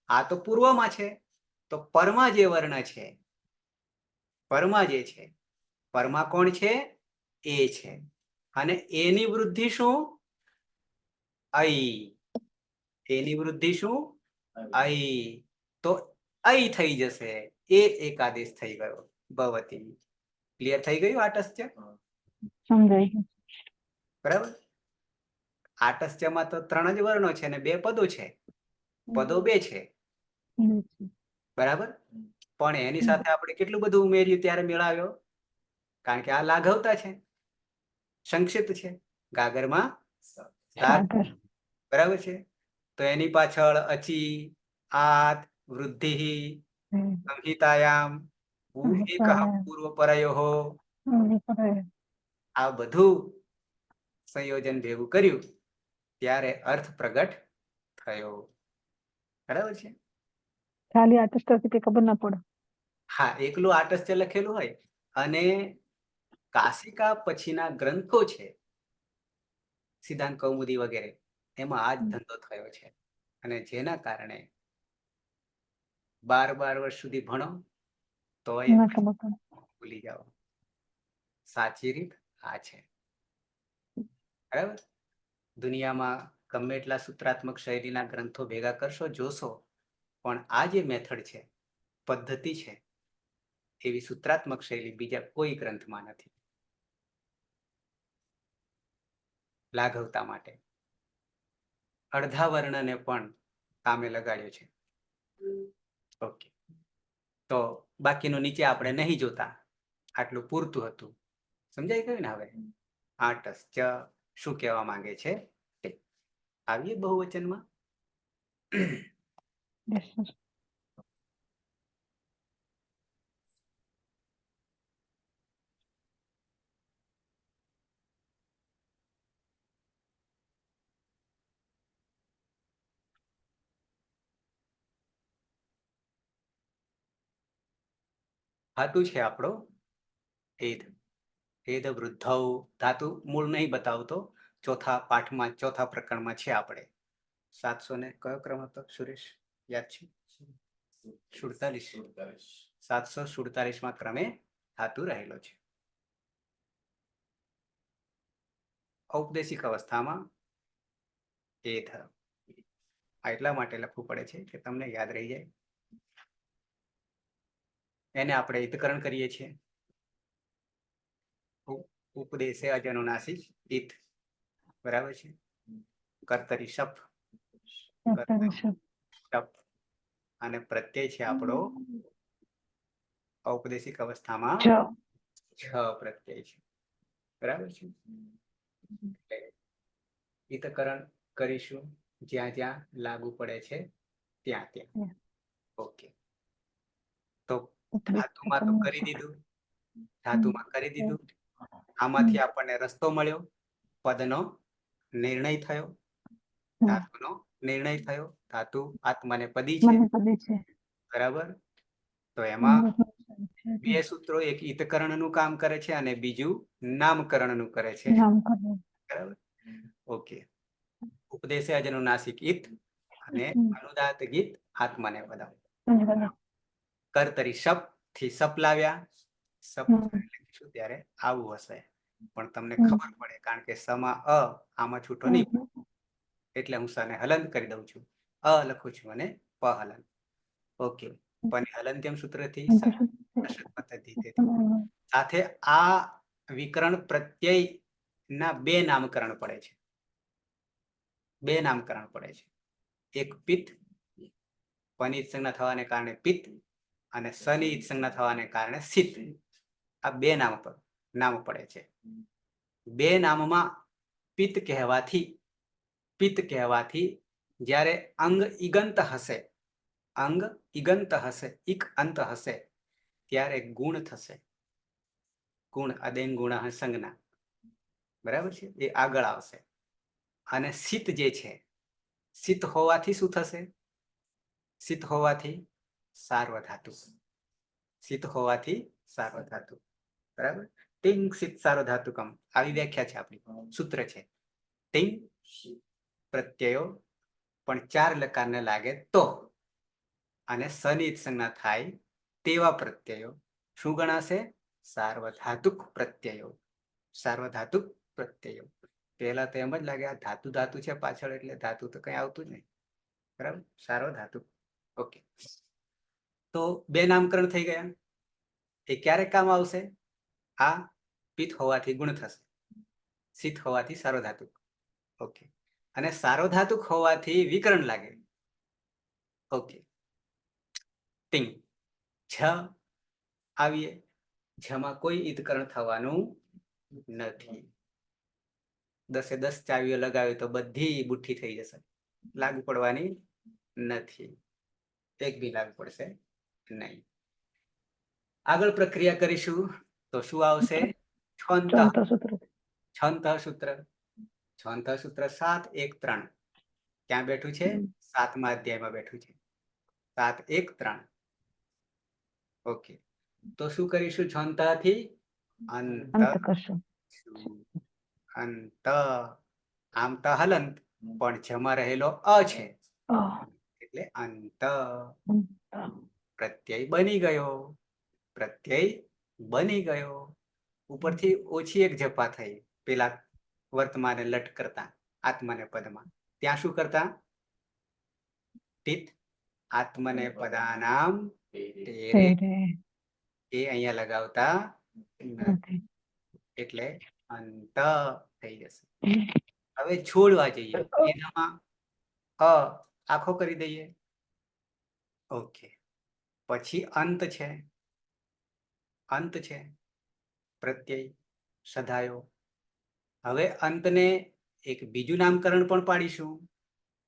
આ તો પૂર્વમાં છે, તો પરમાં જે વર્ણ છે, પરમાં જે છે, પરમાં કોણ છે? એ છે. અને એની વૃદ્ધિ શું? અઈ. એની વૃદ્ધિ શું? અઈ. તો અઈ થઈ જશે, એ એકાદેશ થઈ ગયો, ભવતી. ક્લિયર થઈ ગયું આટસ્થ્ય? સમજાઈ ગયું. બરાબર. આટસ્થ્યમાં તો 3 જ વર્ણો છે અને 2 પદો છે, પદો 2 છે. બરાબર. પણ એની સાથે આપણે કેટલું બધું ઉમેર્યું ત્યારે મેળાવ્યો? કારણ કે આ લાઘવતા છે, સંક્ષિપ્ત છે. ગાગરમાં સાગર. બરાબર છે. તો એની પાછળ અચી, આત, વૃદ્ધિ, સંહિતાયામ, એકઃ પૂર્વ પરયોહો, આ બધું સંયોજન ભેગું કર્યું ત્યારે અર્થ પ્રગટ થયો. બરાબર છે. ખાલી આટસ્થથી કઈ ખબર ના પડે. હા, એકલું આટસ્થ્ય લખેલું હોય અને કાશિકા પછીના ગ્રંથો છે, સિદ્ધાંત કૌમુદી વગેરે, એમાં આ જ ધંધો થયો છે. અને જેના કારણે 12 વર્ષ સુધી ભણો તો ના ખબર પડે. ભૂલી જાઓ. સાચી રીત આ છે. બરાબર. દુનિયામાં ગમે એટલા સૂત્રાત્મક શૈલીના ગ્રંથો ભેગા કરશો, જોશો, પણ આ જે મેથડ છે, પદ્ધતિ છે, એવી સૂત્રાત્મક શૈલી બીજા કોઈ ગ્રંથમાં નથી. લાઘવતા માટે અડધા વર્ણને પણ કામે લગાડ્યો છે. ઓકે. તો બાકીનું નીચે આપણે નહીં જોતા, આટલું પૂરતું હતું. સમજાઈ ગયું ને? હવે આટસ્થ્ય શું કહેવા માંગે છે? આવીએ બહુવચનમાં. Yes, sir. ધાતુ છે આપણો એધ, એધ વૃદ્ધૌ. ધાતુ મૂળ નહીં બતાવતો, ચોથા પાઠમાં, ચોથા પ્રકરણમાં છે. આપણે 700 ને કયો ક્રમ હતો સુરેશ, યાદ છે? 47. 747માં ક્રમે ધાતુ રહેલો છે. ઔપદેશિક અવસ્થામાં એધ. આ એટલા માટે લખવું પડે છે કે તમને યાદ રહી જાય. એને આપણે હિતકરણ કરીએ છીએ. ઉપદેશે અજનુનાસિક હિત. બરાબર છે. કર્તરી શપ, શપ. અને પ્રત્યય છે આપણો ઔપદેશિક અવસ્થામાં છ પ્રત્યય છે. બરાબર છે. ઈતકરણ કરીશું જ્યાં જ્યાં લાગુ પડે છે ત્યાં ત્યાં. ઓકે, તો ધાતુમાં તો કરી દીધું, ધાતુમાં કરી દીધું. આમાંથી આપણને રસ્તો મળ્યો, પદનો નિર્ણય થયો, ધાતુનો નિર્ણય થયો. ધાતુ આત્માને પદી છે, મને પદે છે. બરાબર. તો એમાં બે સૂત્રો, એક ઈતકરણનું કામ કરે છે અને બીજું નામકરણનું કરે છે, નામકરણ. બરાબર. ઓકે, ઉપદેશે અજનુનાસિક ઈત અને અનુદાત ગીત આત્માને પદમ. કર્તરી સપ થી સપ લાવ્યા, સપ લખીશું ત્યારે આવું હશે, પણ તમને ખબર પડે કારણ કે સમા અ આમાં છૂટો નહીં પડે. એટલે હું સને હલન કરી દઉં છું, અ લખું છું અને પ હલન. ઓકે, પણ હલંત્યમ સૂત્રથી પદ્ધતિ સાથે આ વિકરણ પ્રત્યય ના બે નામકરણ પડે છે, બે નામકરણ પડે છે. એક પિત્ત, પની સંજ્ઞા થવાને કારણે પિત્ત, અને સની સંજ્ઞા થવાને કારણે સિત. આ બે નામ પડે છે. બે નામમાં પિત્ત કહેવાથી જ્યારે અંગ ઈગંત હશે, અંગ ઈગંત હશે, ઇક અંત હશે, ત્યારે ગુણ થશે. ગુણ અદેન ગુણ સંજ્ઞા, બરાબર છે, એ આગળ આવશે. અને સિત જે છે, સિત હોવાથી શું થશે? સિત હોવાથી સાર્વધાતુ, સિત હોવાથી સાર્વધાતુ, બરાબર. ટિંગ સિત સાર્વધાતુકમ, આવી વ્યાખ્યા છે આપણી, સૂત્ર છે. ટિંગ પ્રત્યયો પણ 4 લકારને લાગે તો, અને સનિત સંજ્ઞા થાય તેવા પ્રત્યયો શું ગણાશે? સાર્વધાતુક પ્રત્યયો. સાર્વધાતુક પ્રત્યયો. પહેલા તો એમ જ લાગે આ ધાતુ છે પાછળ, એટલે ધાતુ તો કઈ આવતું જ નહીં, બરાબર. સાર્વધાતુક. ઓકે, તો બે નામકરણ થઈ ગયા. એ ક્યારે કામ આવશે? આ પિત્ત હોવાથી ગુણ થશે, સિત હોવાથી સાર્વધાતુક. ઓકે, અને સાર્વધાતુક હોવાથી વિકરણ લાગે. ઓકે, ટિંગ છ આવીએ, છમાં કોઈ ઈદકરણ થવાનું નથી. 10 ચાવીઓ લગાવી તો બધી બુઠ્ઠી થઈ જશે, લાગુ પડવાની નથી, એક બી લાગુ પડશે નહીં. આગળ પ્રક્રિયા કરીશું તો શું આવશે? છંત સૂત્ર. છંત સૂત્ર 7, 1, 3 ક્યાં બેઠું છે? 7મા અધ્યાયમાં બેઠું છે. 7, 1, 3. ઓકે, તો શું કરીશું? છંતાથી અંત કરશું. અંત, આમ તો હલંત, પણ જમા રહેલો અ છે, એટલે અંત. પ્રત્યય બની ગયો, પ્રત્યય બની ગયો. ઉપરથી ઓછી એક જપા થઈ, પેલા વર્તમાને લટ કરતા, આત્માને પદમાં. ત્યાં શું કરતા? તિત આત્મને પદાનામ તેરે, એ અહીંયા લગાવતા નથી, એટલે અંત થઈ જશે. હવે છોડવા જઈએ, એનામાં અ આખો કરી દઈએ. ઓકે, પછી અંત છે, અંત છે, પ્રત્યય સધાયો. હવે અંતને એક બીજું નામકરણ પણ પાડીશું.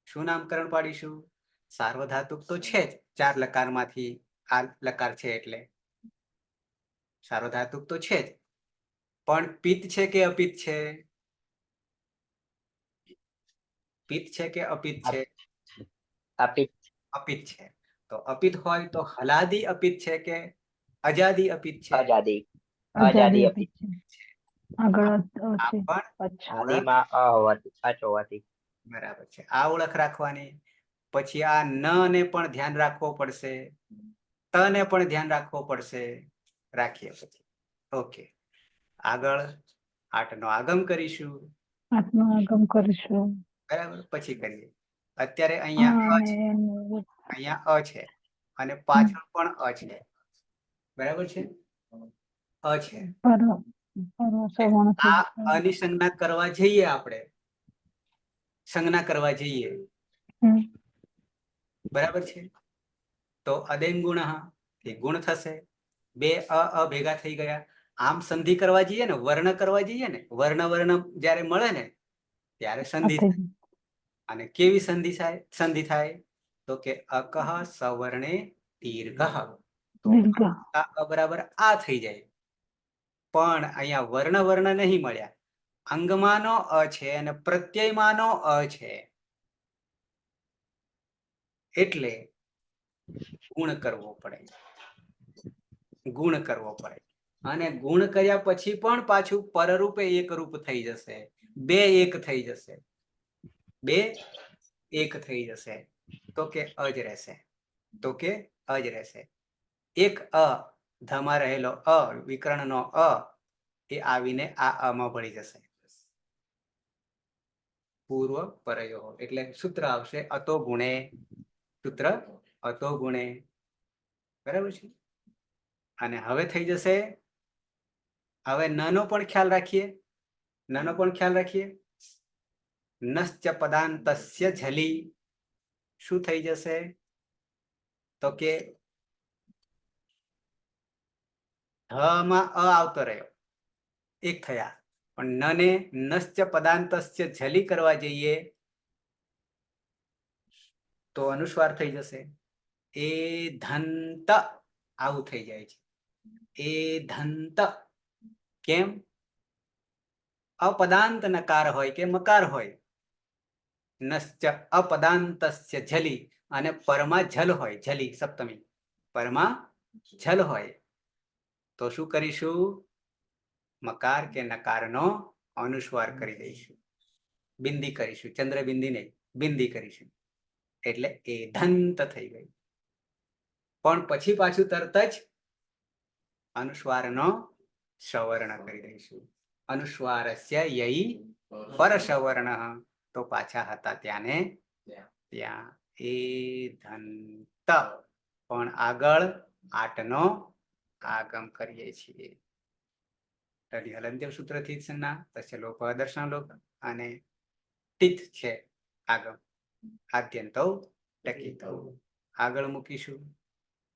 શું નામકરણ પાડીશું? સાર્વધાતુક તો છે જ, 4 લકારમાંથી આ લકાર છે એટલે સાર્વધાતુક તો છે જ, પણ પિત્ત છે કે અપિત્ત છે? પિત્ત છે કે અપિત્ત છે? અપિત્ત છે. તો અપિત્ત હોય તો હલાદી અપિત્ત છે કે અજાદી અપિત્ત છે? અજાદી અપિત્ત છે. આગળ છે બરાબર છે, આ ઓળખ રાખવાની. પછી આ ન ને પણ ધ્યાન રાખવો પડશે, ત ને પણ ધ્યાન રાખવો પડશે. રાખીએ પછી. ઓકે, આગળ 8 નો આગમ કરીશું. 8 નો આગમ કરીશું, બરાબર. પછી કરીએ. અત્યારે અહીંયા અ છે અને પાછળ પણ અ છે, બરાબર છે, અ છે. આ અની સંજ્ઞા કરવા જઈએ, આપણે સંજ્ઞા કરવા જઈએ, બરાબર છે, તો અદેન ગુણ એ ગુણ થશે. બે અ ભેગા થઈ ગયા. આમ સંધિ કરવા જઈએ ને, વર્ણ કરવા જઈએ ને, વર્ણ જયારે મળે ને, ત્યારે આ સંધિ થઈ થાય. અને કેવી સંધિ થાય તો કે અકહ સવર્ણે દીર્ઘ. તો દીર્ઘ. આ બરાબર આ થઈ જાય. પણ અહીંયા વર્ણ નહીં મળ્યા. અંગમાંનો અ છે અને પ્રત્યયમાંનો અ છે, એટલે ગુણ કરવો પડે. અને ગુણ કર્યા પછી પણ પાછું પરરૂપે એક રૂપ થઈ જશે. બે એક થઈ જશે. તો કે અજ રહેશે. એક અ ધમાં રહેલો અ વિકર્ણનો અ એ આવીને આ અમાં ભળી જશે. પૂર્વ પરયો એટલે સૂત્ર આવશે અતો ગુણે. બરાબર છે. અને હવે થઈ જશે. હવે નનો પણ ખ્યાલ રાખીએ. નશ્ચ પદાંતસ્ય ઝલી. શું થઈ જશે તો કે માં અ આવતો રહ્યો, એક થયા. પણ નને નશ્ચ પદાંતસ્ય ઝલી કરવા જઈએ તો અનુસ્વાર થઈ જશે. એ ધંત આવું થઈ જાય છે. એ ધંત કેમ? અપદાંત નકાર હોય કે મકાર હોય. નશ્ચ અપદાંતસ્ય ઝલી અને પરમાં ઝલ હોય, ઝલી સપ્તમી પરમાં ઝલ હોય તો શું કરીશું? મકાર કે નકારનો અનુસ્વાર કરી દઈશું. બિંદી કરીશું, ચંદ્ર બિંદી નહીં, બિંદી કરીશું. એટલે એ ધંત થઈ ગયું. પણ પછી પાછું તરત જ અનુસ્વારનો સવર્ણ કરી દઈશું. અનુસ્વારસ્ય યઈ પરસવર્ણ. તો પાછા હતા ત્યાંને ત્યાં. એ ધંત પણ આગળ આટનો આગમ કરીએ છીએ. હલંત્ય સૂત્રથી સંજ્ઞા તસ્ય લોપ દર્શન લોપ અને તિથ છે આગમ આદ્યંતો ટકીતો આગળ મૂકીશું.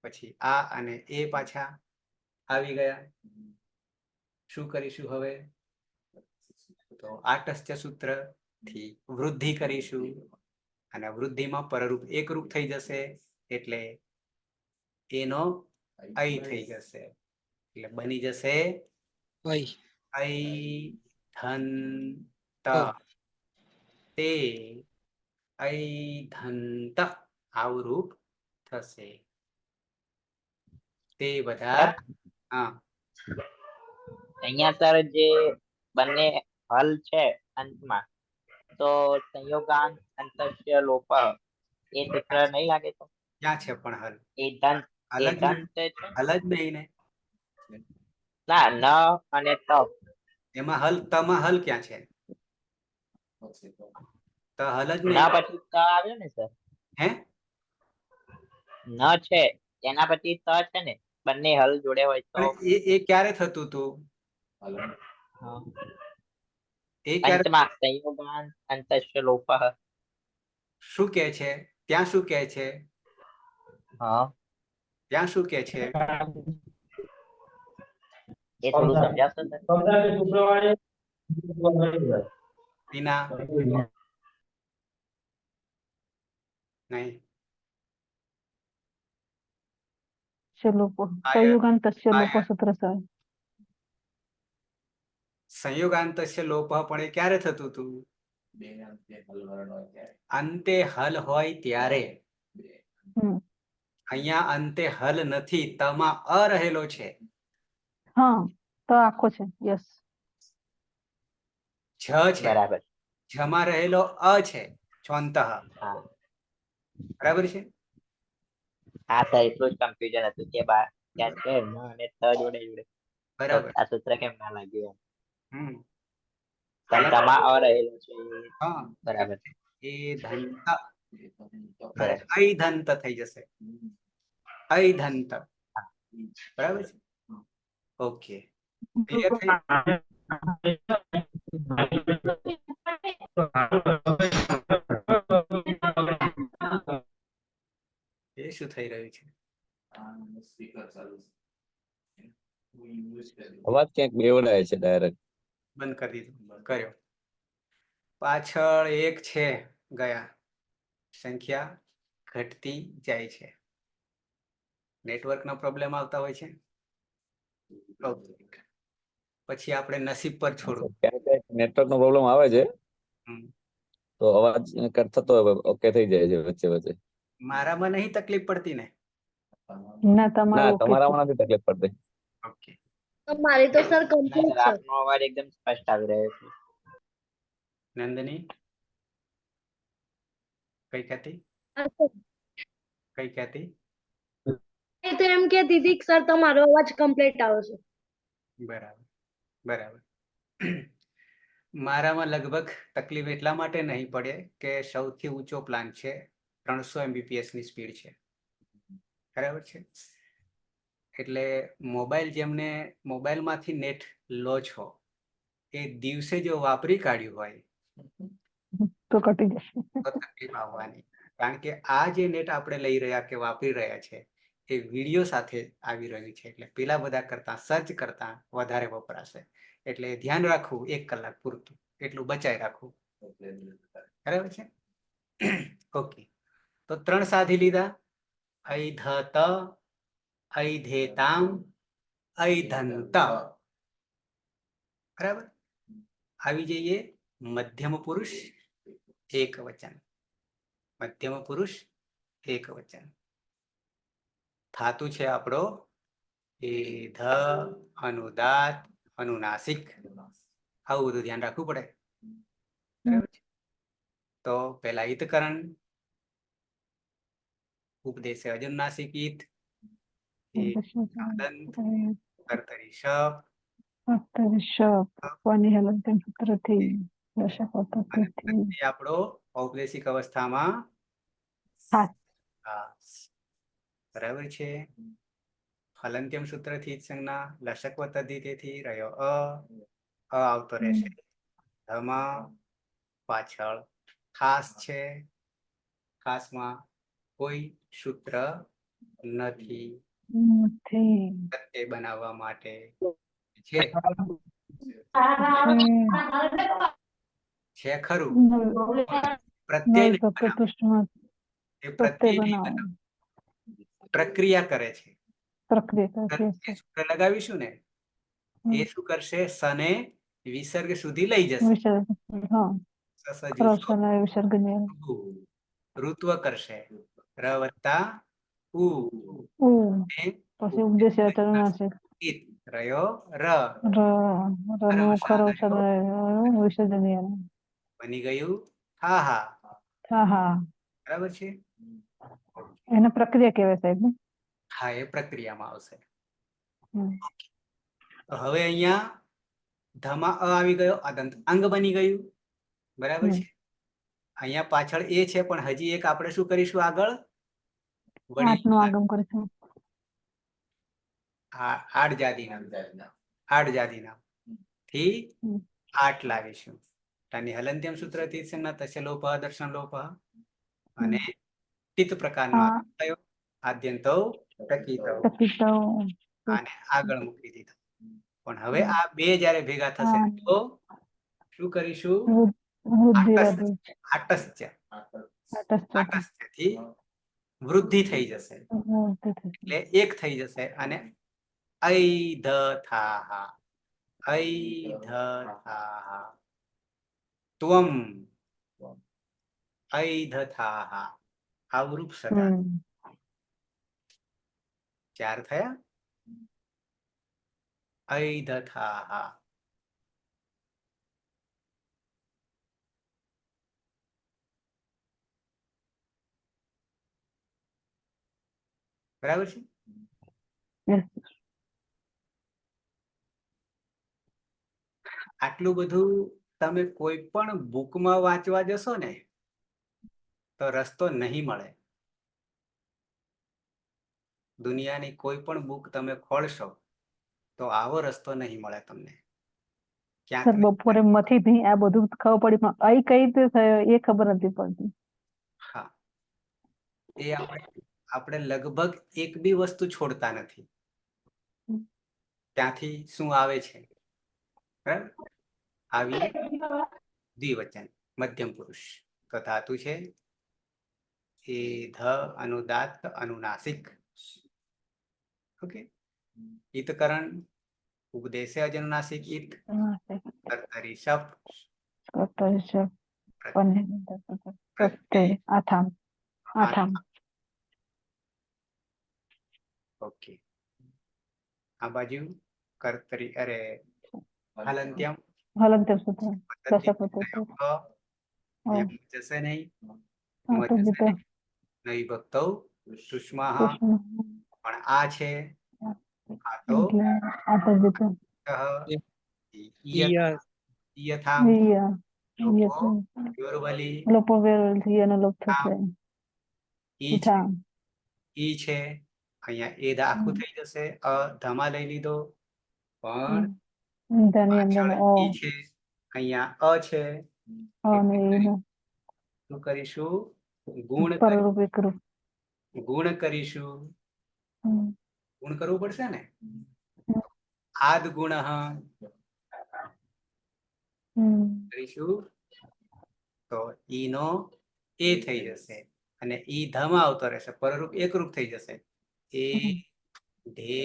પછી આ અને એ પાછા આવી ગયા. શું કરીશું હવે? તો આટસ્થ્ય સૂત્ર થી વૃદ્ધિ કરીશું અને વૃદ્ધિમાં પરરૂપ એકરૂપ થઈ જશે એટલે એનો અય થઈ જશે. એટલે બની જશે ધંત. તે ધંત આવું રૂપ થશે. તે બધા હા અહીંયા સર જે બંને હલ છે અંતમાં, તો સંયોગાંત અંતસ્ય લોપ એ સૂત્ર નહીં લાગે? તો ક્યાં છે પણ હલ? એ દંત હલ જ નહીં. છે હલ જ નહીં ને. ના, ન અને ત. એમાં હલ તમાં હલ ક્યાં છે? તો હલ જ ન નહીં. પછી ત આવ્યો ને સર. હે ન છે એના પછી ત છે ને, બંને હલ જોડે હોય તો. પણ એ ક્યારે થતું હતું? હા. એ ક્યારે? પંચમા સંયોગાંત અંતસ્ય લોપ. શું કે છે ત્યાં? શું કે છે હા, ત્યાં? શું કે છે? એ થોડું સમજાવશો સર? વિના નહીં. લોપ સંયુગાંતસ્ય લોપ સૂત્ર સર. સંયોગાંતસ્ય લોપ પણ એ ક્યારે થતું હતું? અંતે હલ હોય ત્યારે. અહીંયા અંતે હલ નથી, તમાં અ રહેલો છે. હા, તો આખો છે. યસ. છ છે, બરાબર. છમાં રહેલો અ છે. છોંતઃ. હા બરાબર છે. હા સર, એટલું જ કન્ફ્યુઝન હતું કે ત્યાં છે ન અને ત જોડે જોડે, તો બરાબર. આ સૂત્ર કેમ ના લાગ્યું એમ. હમ પણ તમા અ રહેલો છે. હા, બરાબર એ ધંત અને બરાબર. અયધંત થઈ જશે. અયધંત. બરાબર છે. ઓકે, ક્લિયર થઈ? એ શું થઈ રહ્યું છે? અવાજ ક્યાંક બેવડાય છે ડાયરેક્ટ. બંધ કરી દીધું. કર્યો. પાછળ એક છે ગયા, સંખ્યા ઘટતી જાય છે. નેટવર્કનો પ્રોબ્લેમ આવતા હોય છે. Okay. પછી આપણે નસીબ પર છોડવું. ક્યારેક નેટવર્ક નો પ્રોબ્લેમ આવે છે હમ. તો અવાજ કટ થતો ઓકે થઈ જાય છે વચ્ચે વચ્ચે. મારામાં નહીં તકલીફ પડતી ને? ના ના તમારું okay છે. તમારામાં નથી તકલીફ પડતી. ઓકે. મારી તો સર ના કમ્પ્લીટ સર છે. આપનો અવાજ એકદમ સ્પષ્ટ આવી રહ્યો છે. નંદની કઈ કહેતી? કઈ કહેતી? એ તો એમ કહેતી હતી કે સર તમારો અવાજ કમ્પ્લીટ આવે છે. બરાબર બરાબર. મારામાં લગભગ તકલીફ એટલા માટે નહીં પડે કે સૌથી ઊંચો પ્લાન છે, 300 MBPS ની સ્પીડ છે. બરાબર છે. એટલે મોબાઈલ જેમને મોબાઈલમાંથી નેટ લો છો એ દિવસે જો વાપરી કાઢ્યું હોય તો કટી જશે. તો તકલીફ આવવાની. કારણ કે આ જે નેટ આપણે લઈ રહ્યા કે વાપરી રહ્યા છે એ વિડીયો સાથે આવી રહ્યું છે, એટલે પેલા બધા કરતા સર્ચ કરતા વધારે વપરાશે. એટલે ધ્યાન રાખવું 1 કલાક પૂરતું, એટલું બચાઈ રાખવું. બરાબર છે. ઓકે, તો 3 સાધી લીધા. ઐધત, ઐધેતામ, ઐધંત. બરાબર. આવી જઈએ મધ્યમ પુરુષ એકવચન. મધ્યમ પુરુષ એકવચન થાતું છે આપણો એધ, અનુદાત, અનુનાસિક. આવું બધું ધ્યાન રાખવું પડે. બરાબર છે. તો પેલા ઈતકરણ, ઉપદેશે અજનુનાસિક ઈત, દંત, કર્તરી શપ, કોની હલનચલન સૂત્રથી દશક પદ્ધતિથી એ આપણો ઔપદેશિક અવસ્થામાં હાથ. હાસ. બરાબર છે. હલંત્યમ સૂત્રથી જ સંજ્ઞા, લશક પદ્ધતિથી રહ્યો અ આવતો રહેશે ધમાં, પાછળ ખાસ છે, ખાસમાં કોઈ સૂત્ર નથી. પ્રત્યય બનાવવા માટે છે ખરું, પ્રત્યય નહીં બનાવવા. એ પ્રત્યય નહીં બનાવવા. પ્રક્રિયા કરે છે. એ સૂત્ર લગાવીશું ને એ શું કરશે? સને વિસર્ગ સુધી લઈ જશે. ઋત્વ કરશે ર વત્તા ઉ ને પછી ઉપદેશ અચરણાસિક ઈત રહ્યો ર વિસર્જનીય બની ગયું હા હા. હા હા. બરાબર છે. એને પ્રક્રિયા કહેવાય સાહેબ. હા, એ પ્રક્રિયામાં આવશે. હમ. તો હવે અહીંયા ધમા અ આવી ગયો, અદંત અંગ બની ગયું. બરાબર છે. અહીંયા પાછળ એ છે પણ હજી એક આપણે શું કરીશું આગળ? આઠનું આગમ કરીશું. આડજાદીના થી 8 લાવીશું. તાની હલંત્યમ સૂત્રથી સંજ્ઞા તસ્ય લોપઃ દર્શન લોપઃ અને તિત પ્રકારનો થયો આદ્યંતો ટકીતો આને આગળ મૂકી દીધો. પણ હવે આ બે જ્યારે ભેગા થશે તો શું કરીશું? આટસ્ય થી વૃદ્ધિ થઈ જશે એટલે 1 થઈ જશે અને ઐધથાહા, ઐધથાહા, ત્વમ, ઐધથાહા. આવરૂપ સદા 4 થયા. ઐધથાહા. બરાબર છે. આટલું બધું તમે કોઈ પણ બુકમાં વાંચવા જશો ને તો રસ્તો નહીં મળે. દુનિયાની કોઈ પણ બુક તમે ખોલશો તો આવો રસ્તો નહીં મળે તમને. ક્યાંક બપોરે મથી નહીં આ બધું ખબર પડી પણ અહીં કઈ રીતે થયો એ ખબર નથી પડતી. હા, એ આપણે લગભગ એક બી વસ્તુ છોડતા નથી. ત્યાંથી શું આવે છે? બરાબર. આવી દ્વિવચન મધ્યમ પુરુષ. તો ધાતુ છે એ ધ અનુદાત્ત અનુનાસિક. ઓકે. ઈતકરણ ઉપદેશે અજનુનાસિક ઈત કર્તરી શપ પ્રત્યય આથામ આથામ. ઓકે. આ બાજુ કર્તરી અરે હલંત્યમ હલંત્યમ સૂત્ર પદ્ધતિ દશક પદ્ધતિ. એમ જશે નહીં. આ તો જશે બીતો નહીં ભક્તો સુષ્મા કૃષ્ણ પણ આ છે આ તો એટલે આ તો બીતો યથામ લોપો યોરવલી લોપો વેરવલથી એનો લોપ થશે. ઈ છે ધામ ઈ છે અહીંયા એ આખું થઈ જશે અ ધમા લઈ લીધો પણ ધની પાછળ અંદર ઓ ઈ છે અહીંયા અ છે. અને એનું શું કરીશું ગુણ પરરૂપ એકરૂપ. ગુણ કરીશું. હમ. ગુણ કરવું પડશે ને. આદ ગુણ કરીશું તો ઈનો એ થઈ જશે અને ઈ ધમાં આવતો રહેશે પરરૂપ એકરૂપ થઈ જશે. એ ધે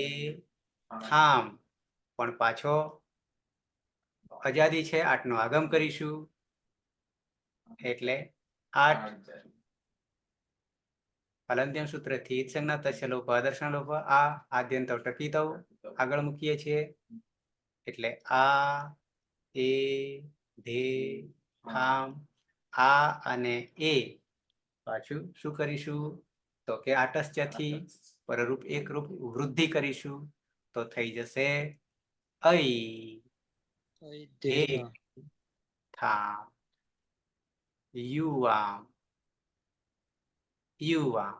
થામ પણ પાછો અજાદી છે આઠનો આગમ કરીશું એટલે આઠ હલંત્યમ સૂત્રથી ઈત્સંજ્ઞા તસ્ય લોપ આદર્શન લોપ આ આદ્યંત ટકીતવ આગળ મૂકીએ છીએ એટલે આ એ ધે થામ આ અને એ પાછું શું કરીશું તો કે આટસ્યથી પરરૂપ એકરૂપ વૃદ્ધિ કરીશું તો થઈ જશે ઐ ધે થામ યુઆમ યુઆમ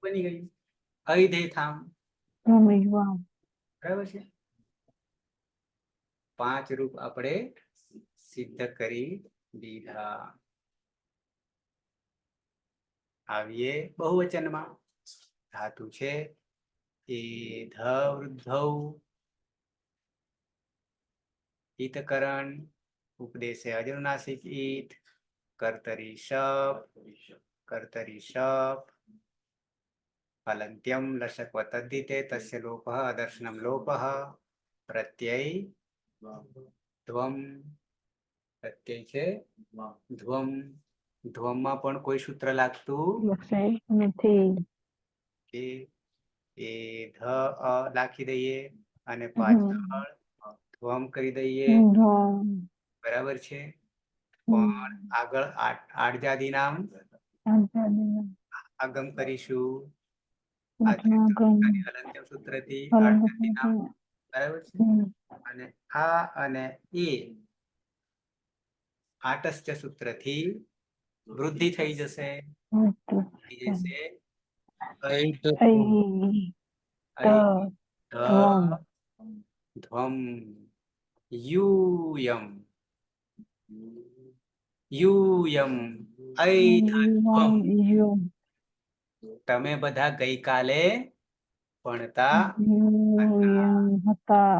બની ગયું ઐ ધે થામ. બરાબર છે. 5 રૂપ આપણે સિદ્ધ કરી દીધા. આવીએ બહુવચનમાં. ધાતુ છે એ ધ વૃદ્ધૌ ઈતકરણ ઉપદેશે અજનુનાસિક ઈત કર્તરી શપ હલંત્યમ લશક વતદ્ધિતે તસ્ય લોપઃ અદર્શનમ લોપઃ પ્રત્યય ધ્વમ પ્રત્યય છે ધ્વમ. ધ્વમમાં પણ કોઈ સૂત્ર લાગતું નથી. કે એ ધ અ રાખી દઈએ અને પાછળ ધ્વમ કરી દઈએ. બરાબર છે. પણ આગળ આડજાદી નામ આગમ કરીશું હલંત્યમ સૂત્રથી આડજાદી નામ. બરાબર છે. અને આ અને એ આટસ્ય સૂત્રથી વૃદ્ધિ થઈ જશે. થઈ જશે ધ્વમ યુયમ યુયમ ઐધ્વમ. તમે બધા ગઈકાલે ભણતા હતા.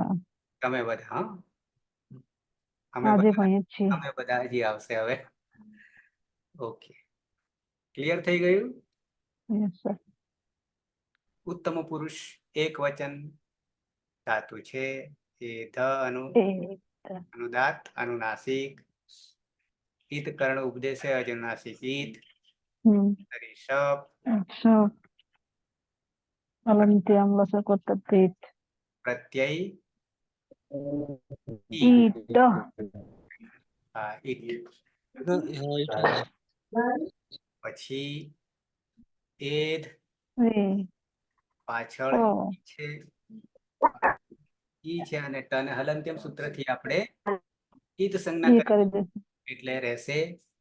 તમે બધા આજે ભણીએ છીએ. અમે બધા હજી આવશે હવે. ઓકે. ક્લિયર થઈ ગયું. ઉત્તમ પુરુષ એક વચન ધાતુ છે એ ધ અનુદાત્ત અનુનાસિક ઈતકરણ ઉપદેશે અજનુનાસિક ઈત શપ હલંત્યમ લશક વતદ્ધિ પ્રત્યય ઈટ. ઈટ. પછી એધ પાછળ છે ઈ છે અને ટન હલંત્યમ સૂત્રથી આપણે ઈત સંજ્ઞા કરી એટલે રહેશે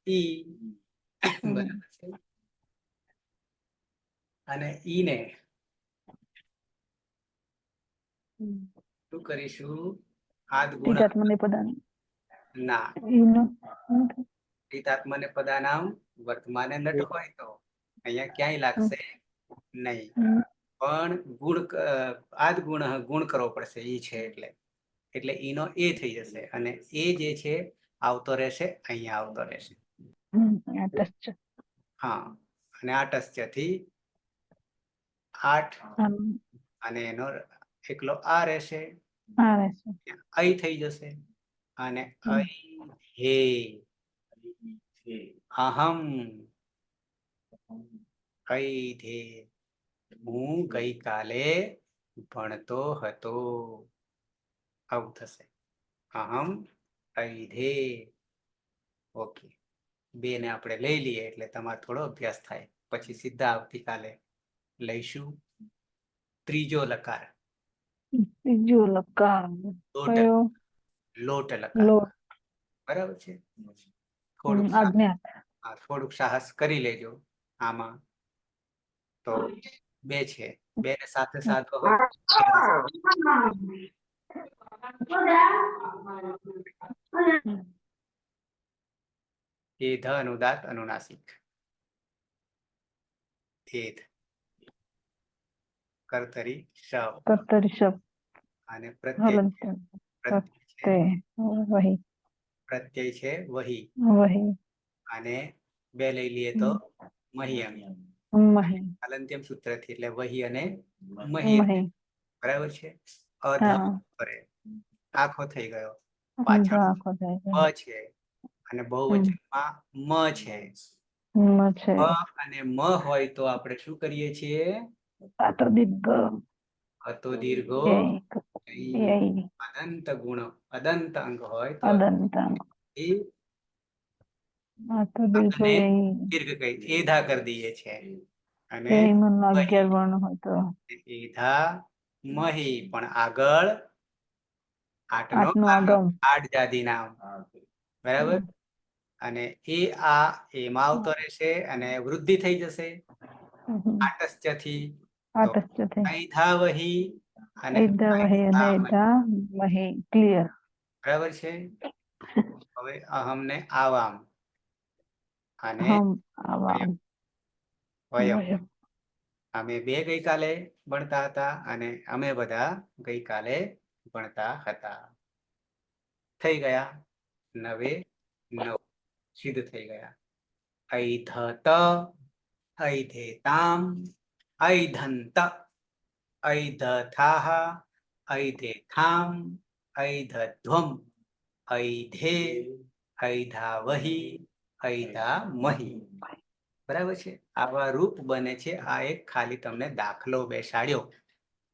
ઈ. બરાબર છે. અને ઈને શું કરીશું આદ ગુણ ના ઈતાત્મને પદાનામ વર્તમાને નટ હોય તો અહીંયા ક્યાંય લાગશે નહીં. પણ ગુણ આદ ગુણ કરવો પડશે ઈ છે એટલે એટલે ઈનો એ થઈ જશે અને એ જે છે આવતો રહેશે, અહીંયા આવતો રહેશે. આટસ્ચ. હા, અને આટસ્ય થી 8 આમ અને એનો એકલો આ રહેશે, આવે છે. અહીં થઈ જશે અને અહીં હે અહમ કૈધે હું ગઈકાલે ભણતો હતો, આવું થશે. અહમ કૈધે. ઓકે, બે ને આપણે લઈ લઈએ એટલે તમારે થોડો અભ્યાસ થાય. પછી સીધા આવતીકાલે લઈશું ત્રીજો લકાર, ત્રીજો લકાર લોટ કયો? લોટ લકાર. લોટ. બરાબર છે. થોડુંક આજ્ઞા. હા, થોડુંક સાહસ કરી લેજો આમાં. તો બે છે, બે ને સાથે સાધો હોય એધ અનુદાત અનુનાસિક. એધ કર્તરી શવ કર્તરી શબ્દ. અને પ્રત્યય હલંત. વહી. પ્રત્યય છે વહી વહી. અને બે લઈ લઈએ તો મહ્યમ. મહી. હલંત્યમ સૂત્રથી એટલે વહી અને મહી. મહી. બરાબર છે. અધ હા. કરે આખો થઈ ગયો, પાછળ આખો થાય છે. બ છે અને બહુવચનમાં મ છે. છે. બ અને મ હોય તો આપણે શું કરીએ છીએ? પાત્ર દીર્ઘ. હતો દીર્ઘો અદંત ગુણ, અદંત અંગ હોય તો અદંત. એ પાત્ર દીર્ઘ અંગને યઈ. દીર્ઘ કહી એધા કરી દઈએ છે. અને મન 11 વર્ણ હોય તો એધા મહી, પણ આગળ આઠનો આઠનું આગમ, આગમ. 8 જાતિ નામ. બરાબર. અને એ આ એમાં આવતો રહેશે અને વૃદ્ધિ થઈ જશે આટસ્ય થી. તો આટસ્ય થી. ઐધા વહી અને એધા વહી અને ઐધા મહી. એધા વહી. ક્લિયર. બરાબર છે. હવે અહમને આવામ અને હમ આવા. વયમ. અમે બે ગઈકાલે ભણતા હતા અને અમે બધા ગઈકાલે ભણતા હતા. થઈ ગયા 9 9 સિદ્ધ થઈ ગયા. ઐધત, ઐધેતામ, ઐધંત, ઐધથાહ, ઐધેથામ, ઐધધ્વમ, ઐધે, ઐધાવહી, ઐધામહી. બરાબર છે. આવા રૂપ બને છે. આ એક ખાલી તમને દાખલો બેસાડ્યો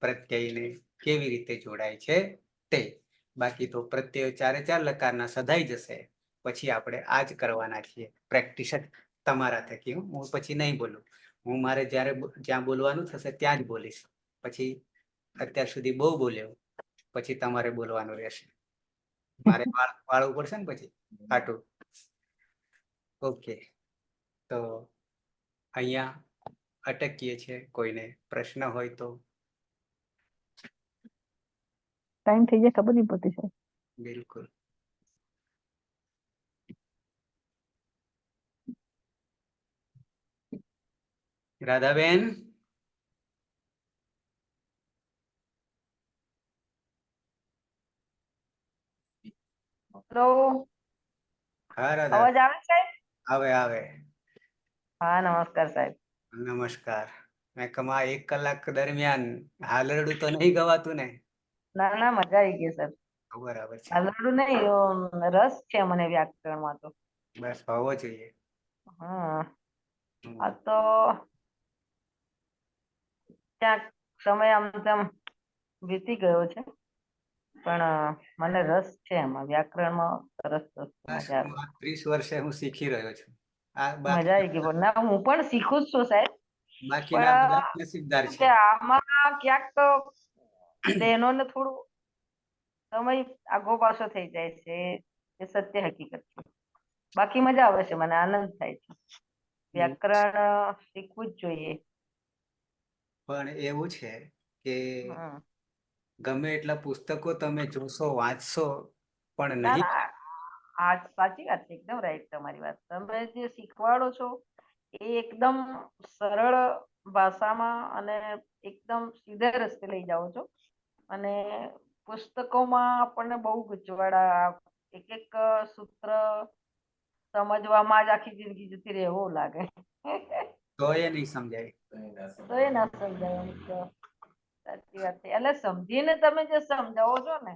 પ્રત્યયને કેવી રીતે જોડાય છે તે. બાકી તો પ્રત્યય 4 લકારના સધાઈ જશે. પછી આપણે આ જ કરવાના છીએ, પ્રેક્ટિસ જ તમારા થકી. હું પછી નહીં બોલું. હું મારે જ્યારે જ્યાં બોલવાનું થશે ત્યાં જ બોલીશ. પછી અત્યાર સુધી બહુ બોલ્યો, પછી તમારે બોલવાનું રહેશે. મારે વાળવું પડશે ને પછી આટું. ઓકે, તો અહીંયા અટકીએ છીએ. કોઈને પ્રશ્ન હોય તો? ટાઈમ થઈ જાય ખબર નહીં પડતી સાહેબ. બિલકુલ. રાધાબેન, હેલો, હા રાધા, અવાજ આવે સાહેબ? આવે આવે. હા, નમસ્કાર સાહેબ. નમસ્કાર. મેં કમા 1 કલાક દરમિયાન હાલરડું તો નહીં ગવાતું ને? ના ના, મજા આવી ગઈ સર. બરાબર છે. હાલરડું નહીં, રસ છે મને વ્યાકરણમાં તો. બસ હોવો જોઈએ. હા, આ તો ક્યાંક સમય આમ તેમ વીતી ગયો છે, પણ મને રસ છે એમાં, વ્યાકરણમાં સરસ રસ છે, બસ મજા હું આવે. 30 વર્ષે હું શીખી રહ્યો છું. આ મજા આવી ગઈ. પણ ના, હું પણ શીખું જ છું સાહેબ. બાકીના બધા પણ નસીબદાર શું છે. કે આમાં ક્યાંક તો બહેનોને થોડું સમય આગો પાછો થઈ જાય છે, એ સત્ય હકીકત છે. બાકી મજા આવે છે, મને આનંદ થાય છે. વ્યાકરણ શીખવું જ જોઈએ. પણ એવું છે કે હમ. ગમે એટલા પુસ્તકો તમે જોશો, વાંચશો, પણ ના નહીં. ના, આ સાચી વાત છે, એકદમ રાઈટ તમારી વાત. તમે જે શીખવાડો છો એ એકદમ સરળ ભાષામાં અને એકદમ સીધા રસ્તે લઈ જાઓ છો, અને પુસ્તકોમાં આપણને બહુ ગૂંચવાડા, એક એક સૂત્ર સમજવામાં જ આખી જિંદગી જતી રહે એવું લાગે. તો એ નહીં સમજાય. તો એ ના સમજાય એમ તો. સાચી વાત છે. એટલે સમજીને તમે જે સમજાવો છો ને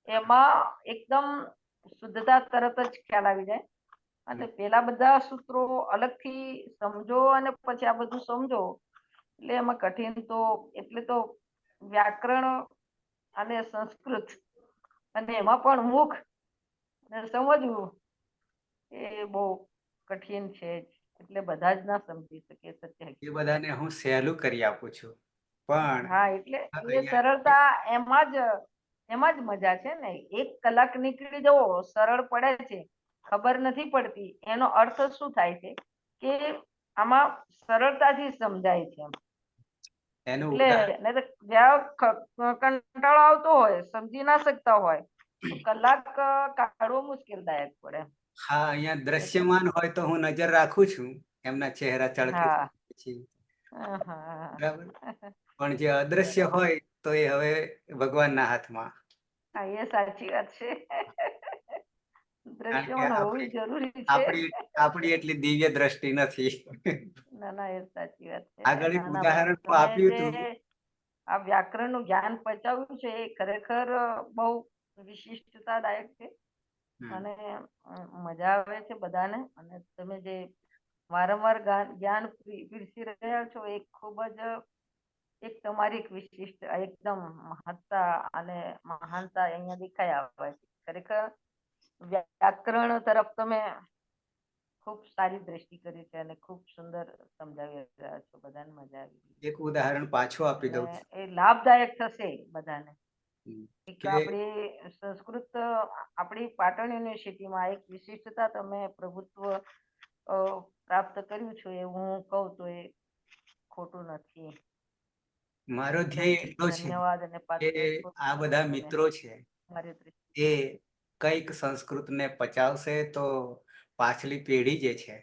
એમાં એકદમ શુદ્ધતા તરત જ ખ્યાલ આવી જાય. અને પેલા બધા સૂત્રો અલગથી સમજો અને પછી આ બધું સમજો એટલે એમાં કઠિન તો એટલે તો વ્યાકરણ અને સંસ્કૃત અને એમાં પણ મુખ ને સમજવું એ બહુ કઠિન છે જ. એટલે બધા જ ના સમજી શકે સત્ય એ હકીકત. બધાને હું સહેલું કરી આપું છું, પણ હા એટલે એ અહીંયા સરળતા એમાં જ મજા છે ને. 1 કલાક નીકળી જવો સરળ પડે છે, ખબર નથી પડતી, એનો અર્થ શું થાય છે કે આમાં સરળતાથી સમજાય છે. એનું એટલે ઉદાહરણ નહીં તો જ્યાં કંટાળો આવતો હોય, સમજી ના શકતા હોય તો કલાક કાઢવો મુશ્કેલદાયક પડે. હા, અહીંયા દ્રશ્યમાન હોય તો હું નજર રાખું છું, એમના ચહેરા ચળકે હા. પછી, હા. બરાબર. પણ જે અદ્રશ્ય હોય તો એ હવે ભગવાનના હાથમાં. હા, એ સાચી વાત છે. કારણ કે દ્રશ્યમાન હોવું આપણી જરૂરી છે. આપણી આપણી એટલી દિવ્ય દ્રષ્ટિ નથી. ના ના, એ સાચી વાત છે. આગળ એક ના ના, પણ ઉદાહરણ તો તમે આપ્યું જે હતું. આ વ્યાકરણનું જ્ઞાન પચાવ્યું છે એ ખરેખર બહુ વિશિષ્ટતાદાયક છે. અને મજા આવે છે બધાને. અને તમે જે વારંવાર જ્ઞાન પીરસી રહ્યા છો એ ખૂબ જ એક તમારી એક વિશિષ્ટ એકદમ મહત્તા અને મહાનતા અહીંયા દેખાઈ આવે છે. ખરેખર વ્યાકરણ તરફ તમે ખૂબ સારી દ્રષ્ટિ કરી છે અને ખૂબ સુંદર સમજાવી રહ્યા છો. બધાને મજા આવી એક ઉદાહરણ પાછું આપી દઉં અને છું એ લાભદાયક થશે બધાને. એક કે આપણી સંસ્કૃત આપણી પાટણ યુનિવર્સિટીમાં એક વિશિષ્ટતા તમે પ્રભુત્વ પ્રાપ્ત કર્યું છે એ હું કહું તો એ ખોટું નથી. મારો એકદમ ધ્યેય એટલો છે ધન્યવાદ અને કે પાત્ર આ બધા તમે મિત્રો છે મારી દ્રષ્ટિ. એ કઈક સંસ્કૃતને પચાવશે તો પાછલી પેઢી જે છે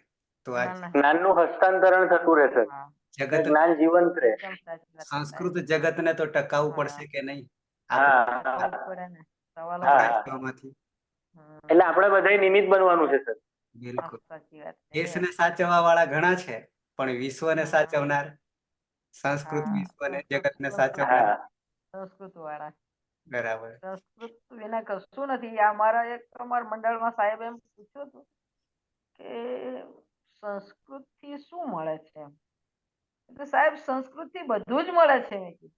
તો આ ના ના, જ્ઞાનનું હસ્તાંતરણ થતું રહેશે. હા, જગત જ્ઞાન જીવંત રહે. એકદમ સાચી વાત સંસ્કૃત સાહેબ. જગતને તો ટકાવવું હા, પડશે કે નહીં હા આપણે હા ટકાવવું જ પડે ને. સવાલ જ હા નથી. વાંચવામાંથી. એટલે આપણે બધાએ નિમિત્ત બનવાનું છે સર. બિલકુલ. સાચી વાત છે. દેશને સાચવવા વાળા ઘણા છે, પણ વિશ્વને હા. સાચવનાર, સંસ્કૃત હા, વિશ્વને સંસ્કૃત જગતને સંસ્કૃત સાચવનાર. હા સંસ્કૃત વાળા. બરાબર. સંસ્કૃત વિના કશું નથી. આ અમારા એક અમારા મંડળમાં સાહેબ એમ પૂછ્યું હતું કે સંસ્કૃત થી શું મળે છે? એટલે સાહેબ સંસ્કૃત થી બધું જ મળે છે મેં કીધું.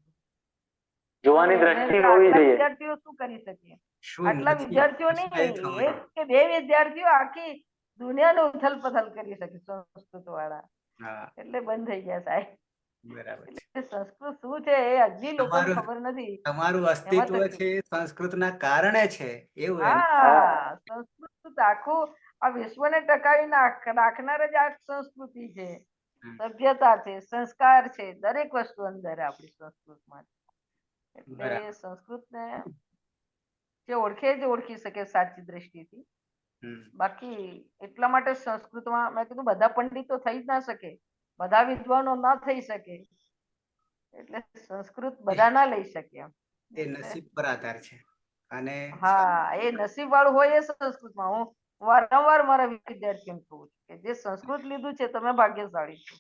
જોવાની હવે મેં દ્રષ્ટિ કીધું હોવી આટલા જોઈએ. વિદ્યાર્થીઓ શું કરી શકે? શું આટલા નથી વિદ્યાર્થીઓ પ્રશ્ન એ નહીં, થવો એક જોઈએ. કે 2 વિદ્યાર્થીઓ આખી દુનિયાનું ઉથલ પુથલ કરી શકે સંસ્કૃત વાળા. હા, એટલે બંધ થઈ ગયા સાહેબ. બરાબર છે. એટલે સંસ્કૃત શું છે એ હજી લોકોને તમારું ખબર નથી. તમારું એમાં અસ્તિત્વ તકલીફ. છે એ સંસ્કૃતના કારણે છે એવું એનું. હા, સંસ્કૃત આખું આ વિશ્વને ટકાવી રાખનાર જ આ સંસ્કૃતિ છે. સભ્યતા છે, સંસ્કાર છે, દરેક વસ્તુ અંદર આપણી સંસ્કૃતમાં. એટલે બરાબર. સંસ્કૃતને જે ઓળખે જ ઓળખી શકે સાચી દ્રષ્ટિથી. બાકી એટલા માટે સંસ્કૃતમાં મેં કીધું બધા પંડિતો થઈ જ ના શકે, બધા વિદ્વાનો ના થઈ શકે, એટલે સંસ્કૃત બધા ના લઈ શકે એમ. એ એટલે નસીબ પર આધાર છે. અને હા, એ નસીબ વાળું હોય એ સંસ્કૃતમાં. હું વારંવાર મારા વિદ્યાર્થીઓને કહું છું કે જે સંસ્કૃત લીધું છે તમે ભાગ્યશાળી છો.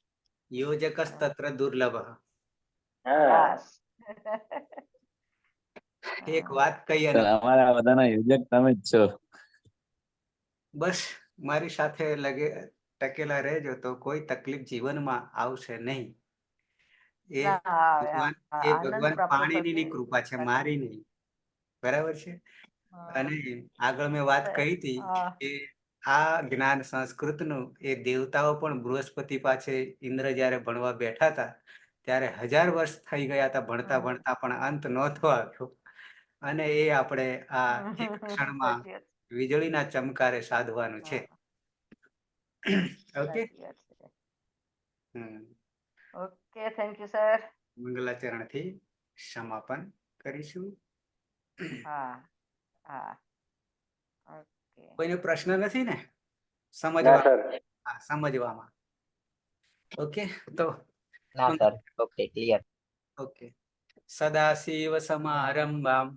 યોજકસ તત્ર દુર્લભ. હા બસ. એક વાત કહી સર અને અમારા બધાના યોજક તમે જ છો. બસ મારી સાથે ટકેલા રહેજો તો કોઈ તકલીફ જીવનમાં આવશે નહીં. એ ના, ભગવાન આનંદ ભગવાન પ્રાપ્ત પાણીની થશે. ની કૃપા છે, મારી નહીં. બરાબર છે. હા, અને આગળ મેં વાત કહી હતી હા, કે આ જ્ઞાન સંસ્કૃતનું એ દેવતાઓ પણ બૃહસ્પતિ પાસે ઇન્દ્ર જ્યારે ભણવા બેઠા હતા ત્યારે 1000 વર્ષ થઈ ગયા હતા ભણતા ભણતા, પણ અંત નહોતો આવ્યો. અને એ આપણે આ એક ક્ષણમાં સાચી વાત. વીજળીના ચમકારે સાધવાનું છે. હા, ઓકે. સાચી વાત છે. Hmm. Okay, thank you sir. મંગલાચરણથી સમાપન કરીશું. હા, હા. ઓકે. કોઈને પ્રશ્ન નથી ને ના સમજવા? સર. હા, સમજવામાં. ઓકે, તો ના sir, okay, clear. Okay. Sadashiva સમારંભામ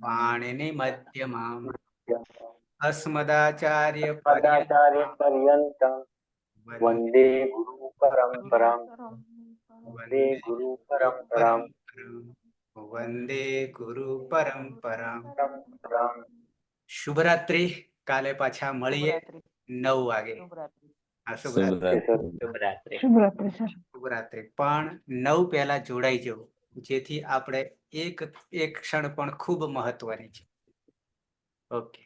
પાણિનિ મધ્યમામ અસ્મદાચાર્ય પદાચાર્ય પર્યંતમ પર્યંતમ વંદે ગુરુ પરંપરામ વંદે ગુરુ પરંપરામ વંદે ગુરુ પરંપરામ. પરંપરામ. શુભરાત્રિ. કાલે પાછા મળીએ શુભરાત્રી 9 વાગે. શુભરાત્રી હા, શુભરાત્રિ. શુભરાત્રી. શુભરાત્રી. શુભરાત્રી સર. શુભરાત્રિ. પણ 9 પહેલા જોડાઈ જવું, જેથી આપણે એક ક્ષણ પણ ખૂબ મહત્વની છે. ઓકે.